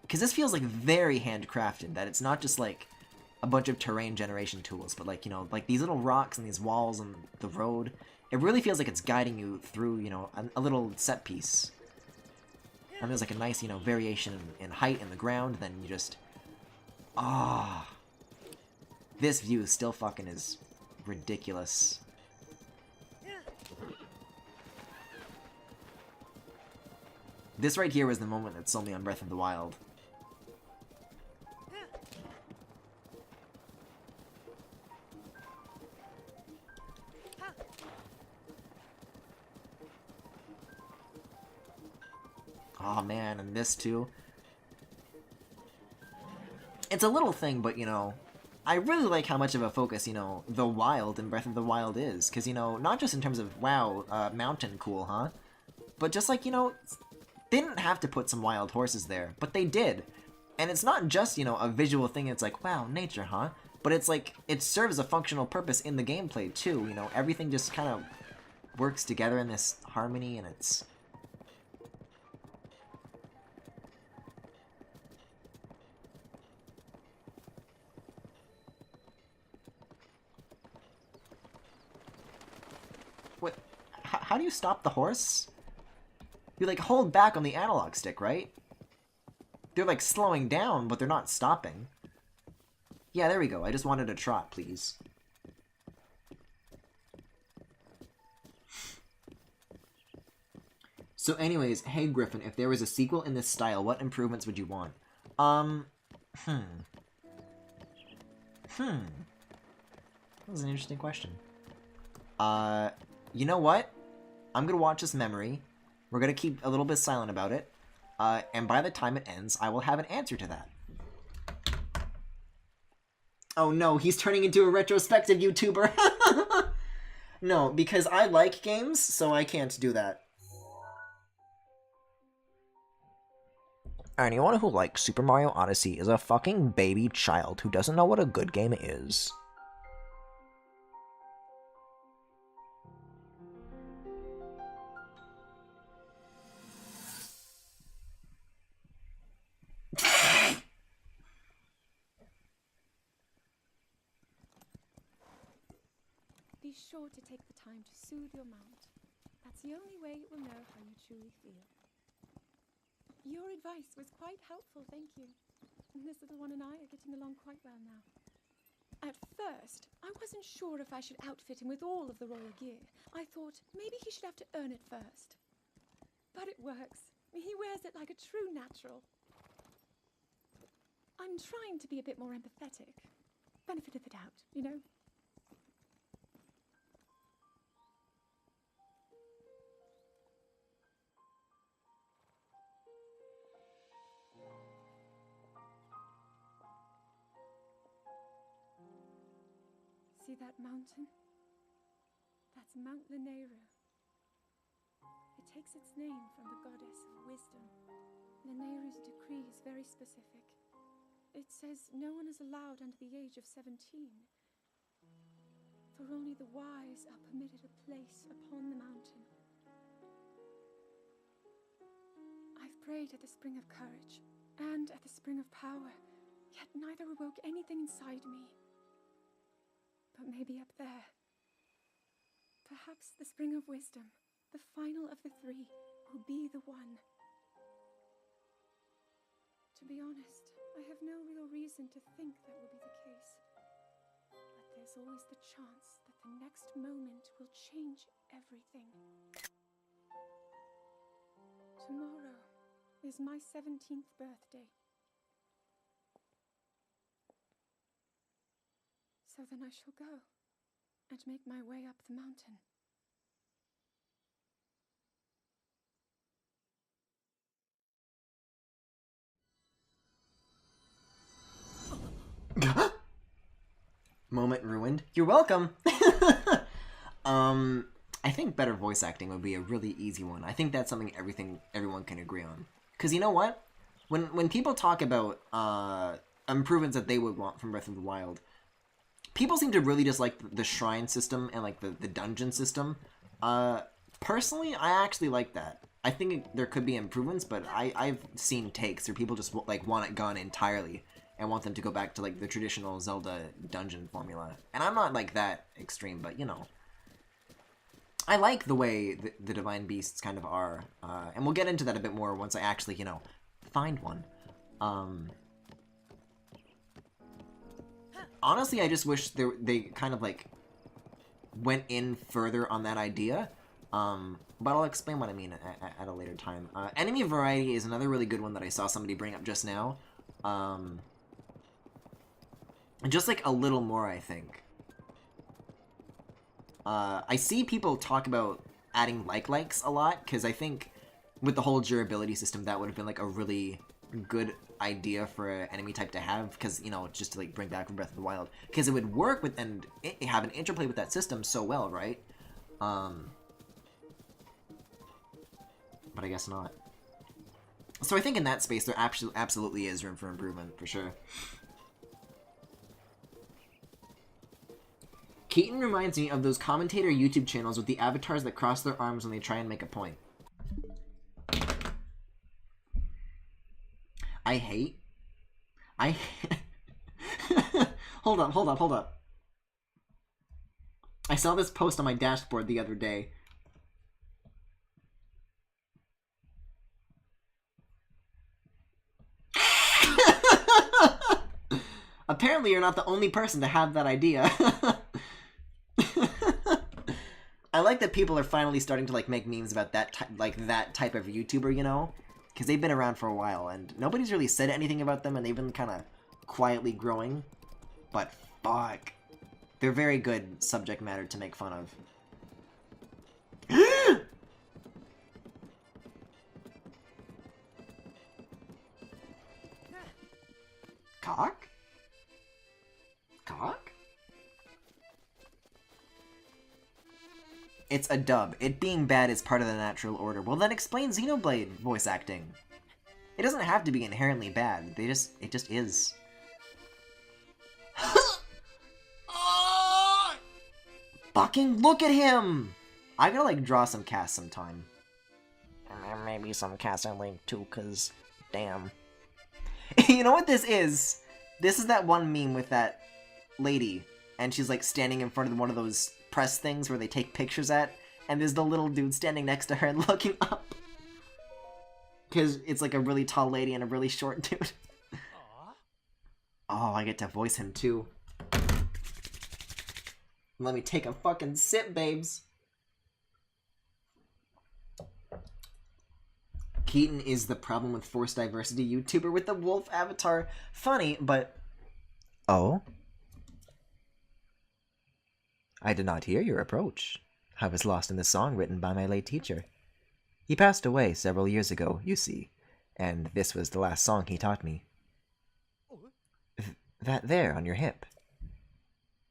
Because this feels, like, very handcrafted, that it's not just, like, a bunch of terrain generation tools, but, like, you know, like, these little rocks and these walls and the road. It really feels like it's guiding you through, you know, a little set piece. And there's, like, a nice, you know, variation in height in the ground, then you just... Ah. This view still fucking is ridiculous. This right here was the moment that sold me on Breath of the Wild. Oh man, and this too. It's a little thing, but you know, I really like how much of a focus, you know, the wild in Breath of the Wild is. Because, you know, not just in terms of, wow, mountain cool, huh? But just like, you know, they didn't have to put some wild horses there, but they did. And it's not just, you know, a visual thing, it's like, wow, nature, huh? But it's like, it serves a functional purpose in the gameplay too, you know, everything just kind of works together in this harmony, and it's... What? How do you stop the horse? You, like, hold back on the analog stick, right? They're, like, slowing down, but they're not stopping. Yeah, there we go. I just wanted a trot, please. So anyways, hey Griffin, if there was a sequel in this style, what improvements would you want? That was an interesting question. You know what? I'm gonna watch this memory. We're gonna keep a little bit silent about it. And by the time it ends, I will have an answer to that. Oh no, he's turning into a retrospective YouTuber. No, because I like games, so I can't do that. Anyone who likes Super Mario Odyssey is a fucking baby child who doesn't know what a good game is. be sure to take the time to soothe your mount. That's the only way it will know how you truly feel. Your advice was quite helpful, thank you. This little one and I are getting along quite well now. At first, I wasn't sure if I should outfit him with all of the royal gear. I thought maybe he should have to earn it first. But it works. He wears it like a true natural. I'm trying to be a bit more empathetic. Benefit of the doubt, you know? See that mountain? That's Mount Lanayru. It takes its name from the goddess of wisdom. Lanayru's decree is very specific. It says no one is allowed under the age of 17. For only the wise are permitted a place upon the mountain. I've prayed at the spring of courage and at the spring of power, yet neither awoke anything inside me. But maybe up there. Perhaps the spring of wisdom, the final of the three, will be the one. To be honest, I have no real reason to think that will be the case. But there's always the chance that the next moment will change everything. Tomorrow is my 17th birthday. So then I shall go and make my way up the mountain. Moment ruined. You're welcome. I think better voice acting would be a really easy one. I think that's something everyone can agree on. Cause you know what? When people talk about improvements that they would want from Breath of the Wild, people seem to really dislike the shrine system and like the dungeon system. Personally, I actually like that. I think there could be improvements, but I've seen takes where people just like want it gone entirely and want them to go back to like the traditional Zelda dungeon formula. And I'm not like that extreme, but you know. I like the way the Divine Beasts kind of are, and we'll get into that a bit more once I actually, you know, find one. Honestly, I just wish they kind of like went in further on that idea, but I'll explain what I mean at a later time. Enemy variety is another really good one that I saw somebody bring up just now. Just like a little more, I think. I see people talk about adding likes a lot, because I think with the whole durability system, that would have been like a really good idea for an enemy type to have, because, you know, just to like bring back from Breath of the Wild, because it would work with and have an interplay with that system so well, right? But I guess not. So I think in that space there absolutely is room for improvement, for sure. Keaton reminds me of those commentator YouTube channels with the avatars that cross their arms when they try and make a point. Hold up. I saw this post on my dashboard the other day. Apparently you're not the only person to have that idea. I like that people are finally starting to like make memes about that type of YouTuber, you know? Because they've been around for a while, and nobody's really said anything about them, and they've been kind of quietly growing. But fuck. They're very good subject matter to make fun of. Cock? Cock? It's a dub. It being bad is part of the natural order. Well, then explain Xenoblade voice acting. It doesn't have to be inherently bad. It just is. Fucking look at him! I gotta like draw some cast sometime. And maybe some cast on Link too, cause damn. You know what this is? This is that one meme with that lady, and she's like standing in front of one of those press things where they take pictures at, and there's the little dude standing next to her and looking up. Because it's like a really tall lady and a really short dude. Oh, I get to voice him too. Let me take a fucking sip, babes. Keaton is the problem with forced diversity YouTuber with the wolf avatar. Funny, but... Oh? I did not hear your approach. I was lost in the song written by my late teacher. He passed away several years ago, you see, and this was the last song he taught me. That there on your hip.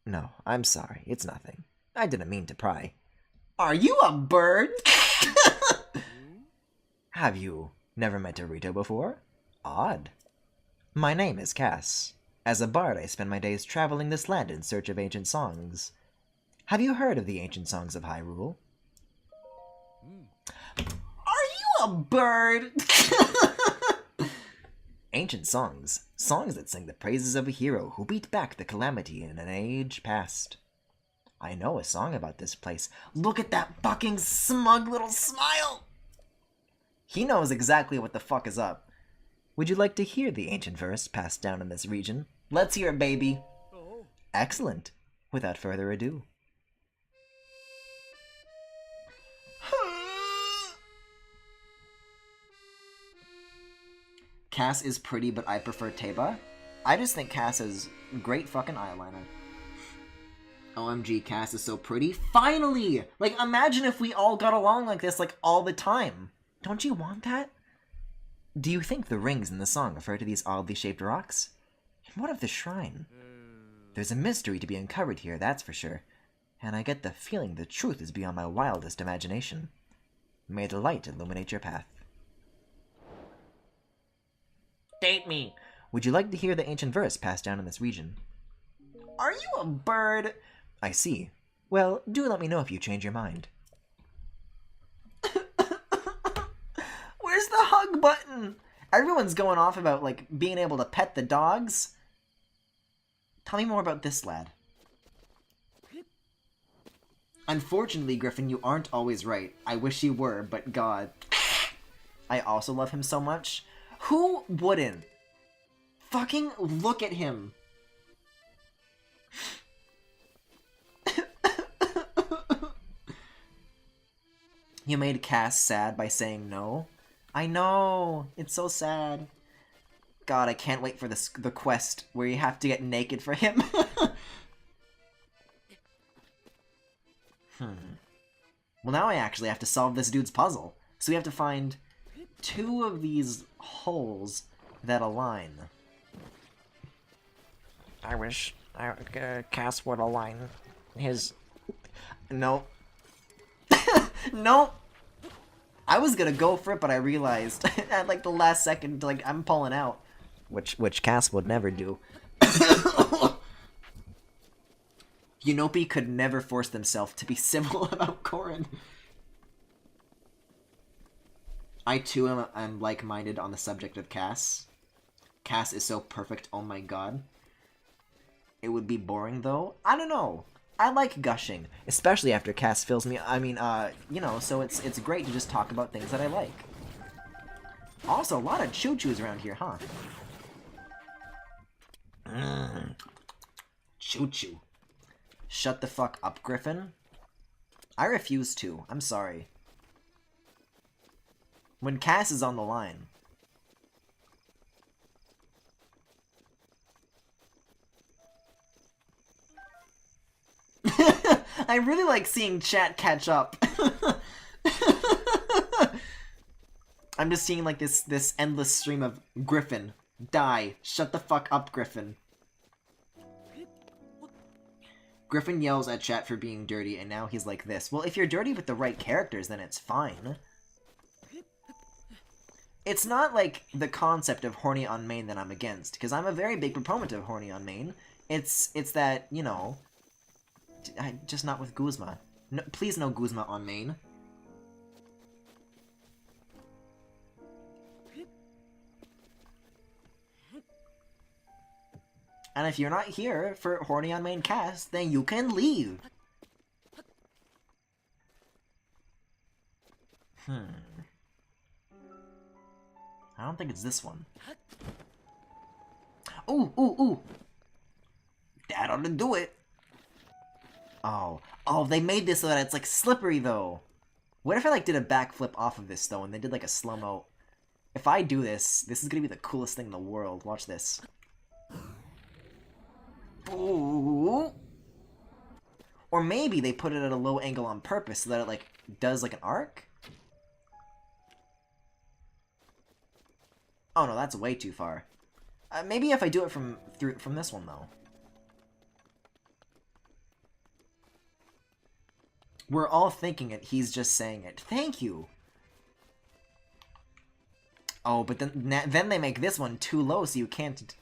No, I'm sorry, it's nothing. I didn't mean to pry. Are you a bird? Have you never met a Rito before? Odd. My name is Cass. As a bard, I spend my days traveling this land in search of ancient songs. Have you heard of the ancient songs of Hyrule? Are you a bird? Ancient songs. Songs that sing the praises of a hero who beat back the calamity in an age past. I know a song about this place. Look at that fucking smug little smile! He knows exactly what the fuck is up. Would you like to hear the ancient verse passed down in this region? Let's hear it, baby. Excellent. Without further ado. Cass is pretty, but I prefer Teba. I just think Cass has great fucking eyeliner. OMG, Cass is so pretty. Finally! Like, imagine if we all got along like this, like, all the time. Don't you want that? Do you think the rings in the song refer to these oddly shaped rocks? And what of the shrine? There's a mystery to be uncovered here, that's for sure. And I get the feeling the truth is beyond my wildest imagination. May the light illuminate your path. Date me! Would you like to hear the ancient verse passed down in this region? Are you a bird? I see. Well, do let me know if you change your mind. Where's the hug button? Everyone's going off about, like, being able to pet the dogs. Tell me more about this lad. Unfortunately, Griffin, you aren't always right. I wish you were, but God. I also love him so much. Who wouldn't? Fucking look at him. You made Cass sad by saying no? I know! It's so sad. God, I can't wait for the quest where you have to get naked for him. Well, now I actually have to solve this dude's puzzle. So we have to find 2 of these holes that align. I wish Cass would align his... No. No! I was gonna go for it, but I realized at like the last second, like, I'm pulling out. Which Cass would never do. Unopi could never force themselves to be civil about Corrin. I too am like-minded on the subject of Cass. Cass is so perfect, oh my god. It would be boring though. I don't know. I like gushing, especially after Cass fills me. I mean, you know, so it's great to just talk about things that I like. Also, a lot of choo-choos around here, huh? Choo-choo. Shut the fuck up, Griffin. I refuse to. I'm sorry. When Cass is on the line. I really like seeing chat catch up. I'm just seeing like this endless stream of Griffin, die, shut the fuck up, Griffin. Griffin yells at chat for being dirty, and now he's like this. Well, if you're dirty with the right characters, then it's fine. It's not like the concept of horny on main that I'm against, because I'm a very big proponent of horny on main. It's that, you know, just not with Guzma. No, please no Guzma on main. And if you're not here for horny on main cast, then you can leave. I don't think it's this one. Ooh, ooh, ooh! That ought to do it! Oh. Oh, they made this so that it's, like, slippery, though. What if I, like, did a backflip off of this, though, and they did, like, a slow-mo? If I do this, this is gonna be the coolest thing in the world. Watch this. Ooh! Or maybe they put it at a low angle on purpose so that it, like, does, like, an arc? Oh, no, that's way too far. Maybe if I do it from this one, though. We're all thinking it, he's just saying it. Thank you! Oh, but then they make this one too low, so you can't...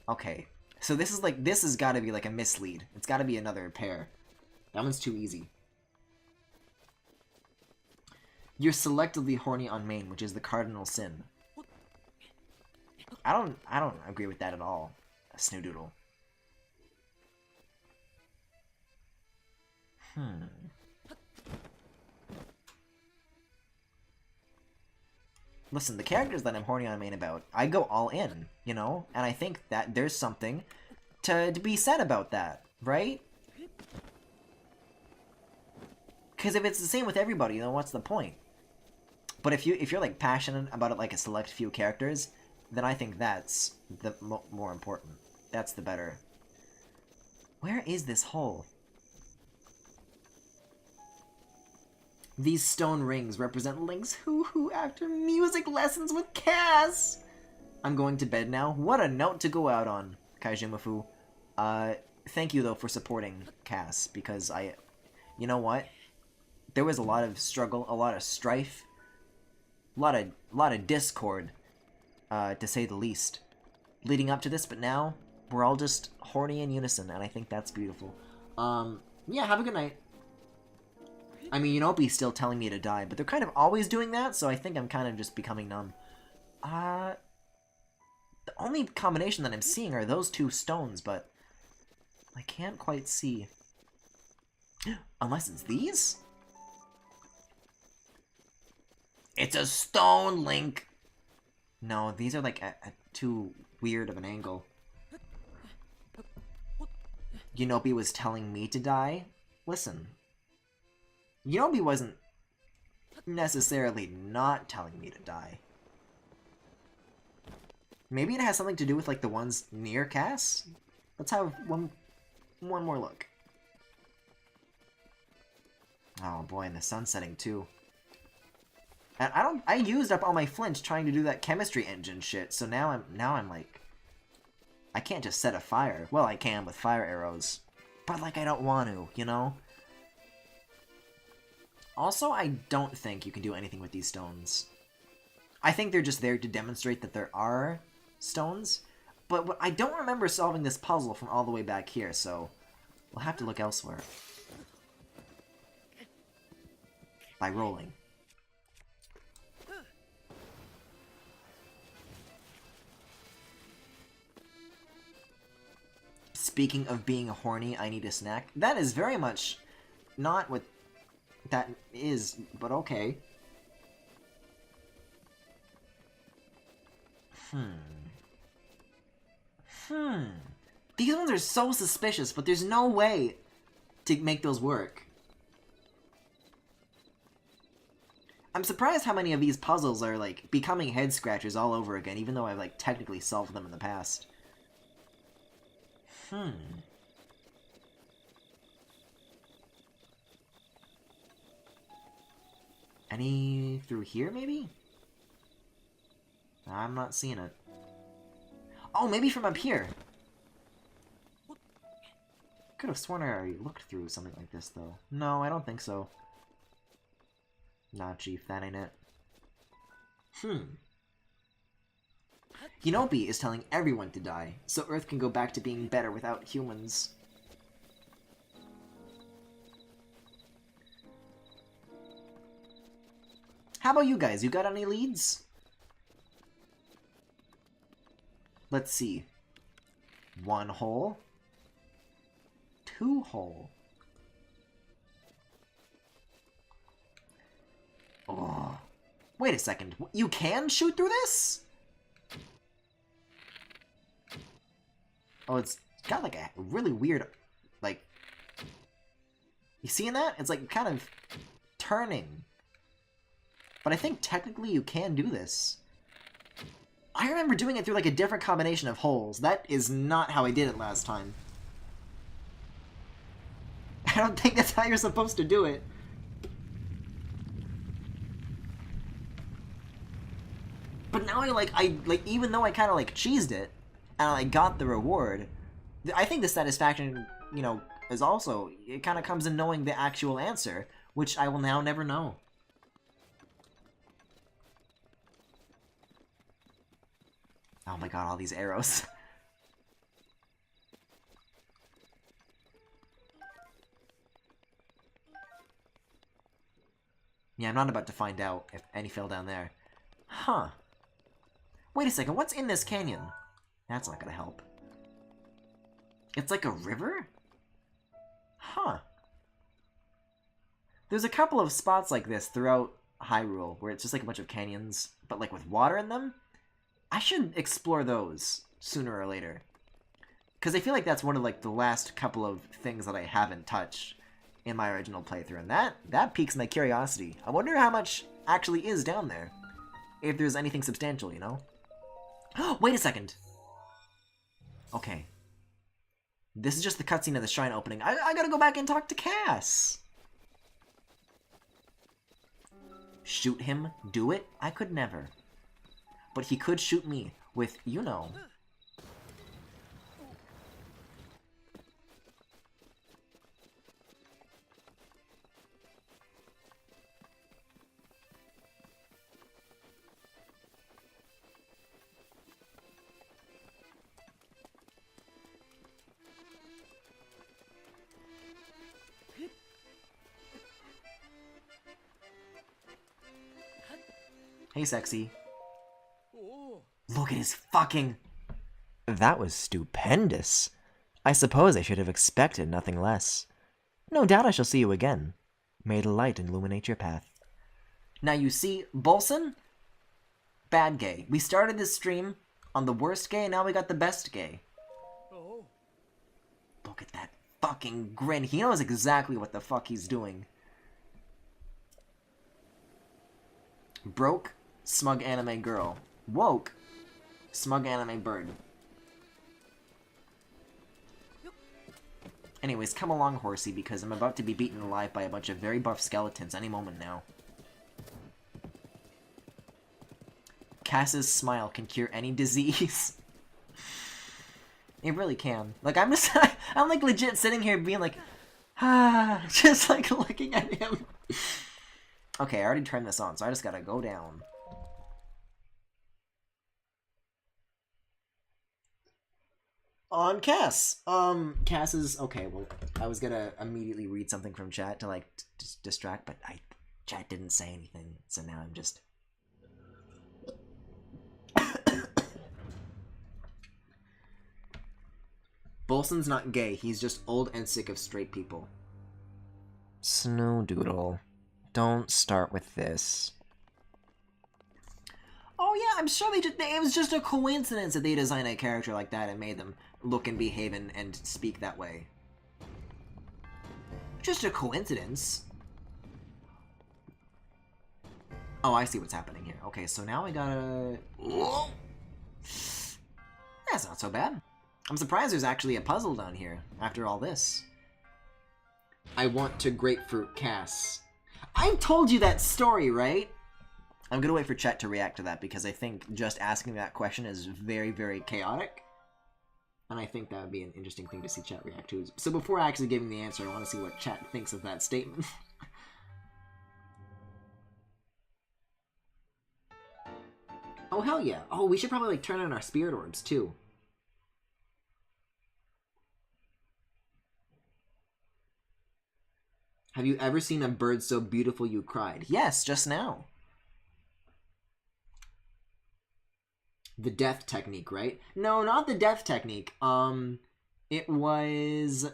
Okay. So this is like, this has got to be like a mislead. It's got to be another pair. That one's too easy. You're selectively horny on main, which is the cardinal sin. I don't agree with that at all. Snoodoodle. Listen, the characters that I'm horny on main about, I go all in, you know? And I think that there's something to be said about that, right? Because if it's the same with everybody, then what's the point? But if you're like passionate about it like a select few characters, then I think that's the more important. That's the better. Where is this hole? These stone rings represent Link's hoo-hoo after music lessons with Cass! I'm going to bed now. What a note to go out on, Kaijumafu. Thank you, though, for supporting Cass, because you know what? There was a lot of struggle, a lot of strife, a lot of discord, to say the least, leading up to this, but now, we're all just horny in unison, and I think that's beautiful. Yeah, have a good night. I mean, Unopi's still telling me to die, but they're kind of always doing that, so I think I'm kind of just becoming numb. The only combination that I'm seeing are those two stones, but I can't quite see. Unless it's these? It's a stone, Link! No, these are like at too weird of an angle. Unopi was telling me to die? Listen. Unopi wasn't necessarily not telling me to die. Maybe it has something to do with, like, the ones near Cass? Let's have one more look. Oh boy, and the sun's setting too. And I used up all my flinch trying to do that chemistry engine shit, so now I'm like, I can't just set a fire. Well, I can with fire arrows, but like I don't want to, you know? Also, I don't think you can do anything with these stones. I think they're just there to demonstrate that there are stones, but I don't remember solving this puzzle from all the way back here, so we'll have to look elsewhere. By rolling. Speaking of being horny, I need a snack. That is very much not what that is, but okay. These ones are so suspicious, but there's no way to make those work. I'm surprised how many of these puzzles are, like, becoming head-scratchers all over again, even though I've, like, technically solved them in the past. Any through here, maybe? I'm not seeing it. Oh, maybe from up here! Could have sworn I already looked through something like this, though. No, I don't think so. Nah, Chief, that ain't it. Unopi is telling everyone to die, so Earth can go back to being better without humans. How about you guys? You got any leads? Let's see. 1 hole. 2 hole. Oh. Wait a second. You can shoot through this? Oh, it's got like a really weird, like... You seeing that? It's like kind of turning. But I think technically you can do this. I remember doing it through like a different combination of holes. That is not how I did it last time. I don't think that's how you're supposed to do it. But now I even though I kind of like cheesed it, and I got the reward, I think the satisfaction, you know, is also, it kind of comes in knowing the actual answer, which I will now never know. Oh my god, all these arrows. Yeah, I'm not about to find out if any fell down there. Huh. Wait a second, what's in this canyon? That's not gonna help. It's like a river? Huh. There's a couple of spots like this throughout Hyrule, where it's just like a bunch of canyons, but like with water in them. I should explore those sooner or later. Because I feel like that's one of like the last couple of things that I haven't touched in my original playthrough, and that piques my curiosity. I wonder how much actually is down there. If there's anything substantial, you know? Wait a second! Okay. This is just the cutscene of the shrine opening. I gotta go back and talk to Cass! Shoot him? Do it? I could never. But he could shoot me with, you know... Hey, sexy. Look at his fucking... That was stupendous. I suppose I should have expected nothing less. No doubt I shall see you again. May the light illuminate your path. Now you see, Bolson? Bad gay. We started this stream on the worst gay, and now we got the best gay. Oh. Look at that fucking grin. He knows exactly what the fuck he's doing. Broke, smug anime girl. Woke, smug anime bird. Anyways, come along, horsey, because I'm about to be beaten alive by a bunch of very buff skeletons any moment now. Cass's smile can cure any disease. It really can. Like, I'm just, I'm like legit sitting here being like, ah, just like looking at him. Okay, I already turned this on, so I just gotta go down. On Cass. Cass is... Okay, well, I was gonna immediately read something from chat to, like, distract, but chat didn't say anything, so now I'm just... Bolson's not gay, he's just old and sick of straight people. Snowdoodle. Don't start with this. Oh yeah, I'm sure it was just a coincidence that they designed a character like that and made them look and behave and speak that way. Just a coincidence. Oh, I see what's happening here. Okay, so now we gotta... Whoa. That's not so bad. I'm surprised there's actually a puzzle down here after all this. I want to grapefruit Cass. I've told you that story, right? I'm gonna wait for chat to react to that because I think just asking that question is very, very chaotic. And I think that would be an interesting thing to see chat react to. So before actually giving the answer, I want to see what chat thinks of that statement. Oh, hell yeah. Oh, we should probably like turn on our spirit orbs too. Have you ever seen a bird so beautiful you cried? Yes, just now. The death technique, right? No, not the death technique. It was...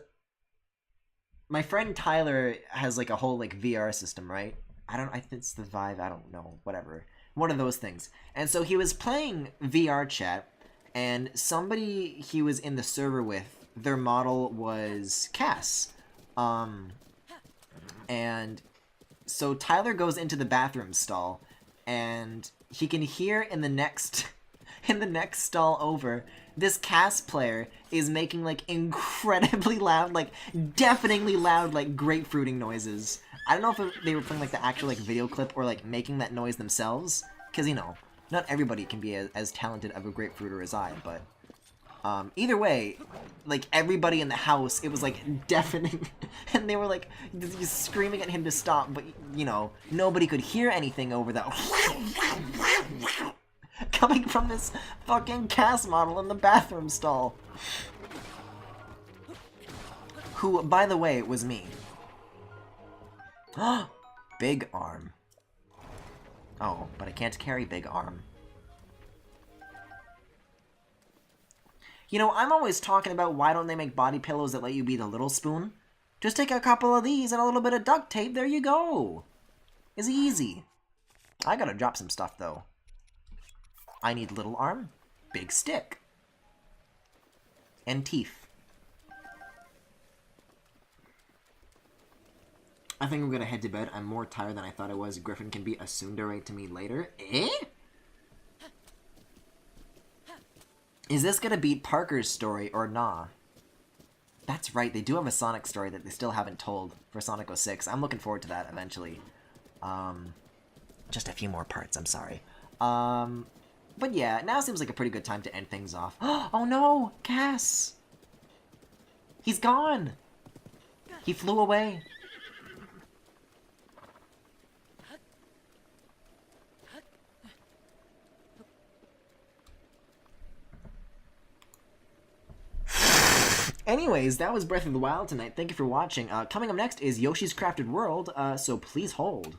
My friend Tyler has like a whole like VR system, right? I think it's the Vive, I don't know, whatever. One of those things. And so he was playing VR chat, and somebody he was in the server with, their model was Cass. And so Tyler goes into the bathroom stall, and he can hear in the next stall over, this Cass player is making, like, incredibly loud, like, deafeningly loud, like, grapefruiting noises. I don't know if they were playing, like, the actual, like, video clip or, like, making that noise themselves. Because, you know, not everybody can be as talented of a grapefruiter as I, but... either way, like, everybody in the house, it was, like, deafening. And they were, like, just screaming at him to stop, but, you know, nobody could hear anything over that. Coming from this fucking Cass model in the bathroom stall. Who, by the way, was me. Big arm. Oh, but I can't carry big arm. You know, I'm always talking about why don't they make body pillows that let you be the little spoon? Just take a couple of these and a little bit of duct tape, there you go. It's easy. I gotta drop some stuff, though. I need little arm, big stick, and teeth. I think I'm gonna head to bed. I'm more tired than I thought I was. Griffin can be a tsundere to me later. Eh? Is this gonna beat Parker's story or nah? That's right, they do have a Sonic story that they still haven't told for Sonic 06. I'm looking forward to that eventually. Just a few more parts, I'm sorry. But yeah, now seems like a pretty good time to end things off. Oh no! Cass! He's gone! He flew away. Anyways, that was Breath of the Wild tonight. Thank you for watching. Coming up next is Yoshi's Crafted World, so please hold.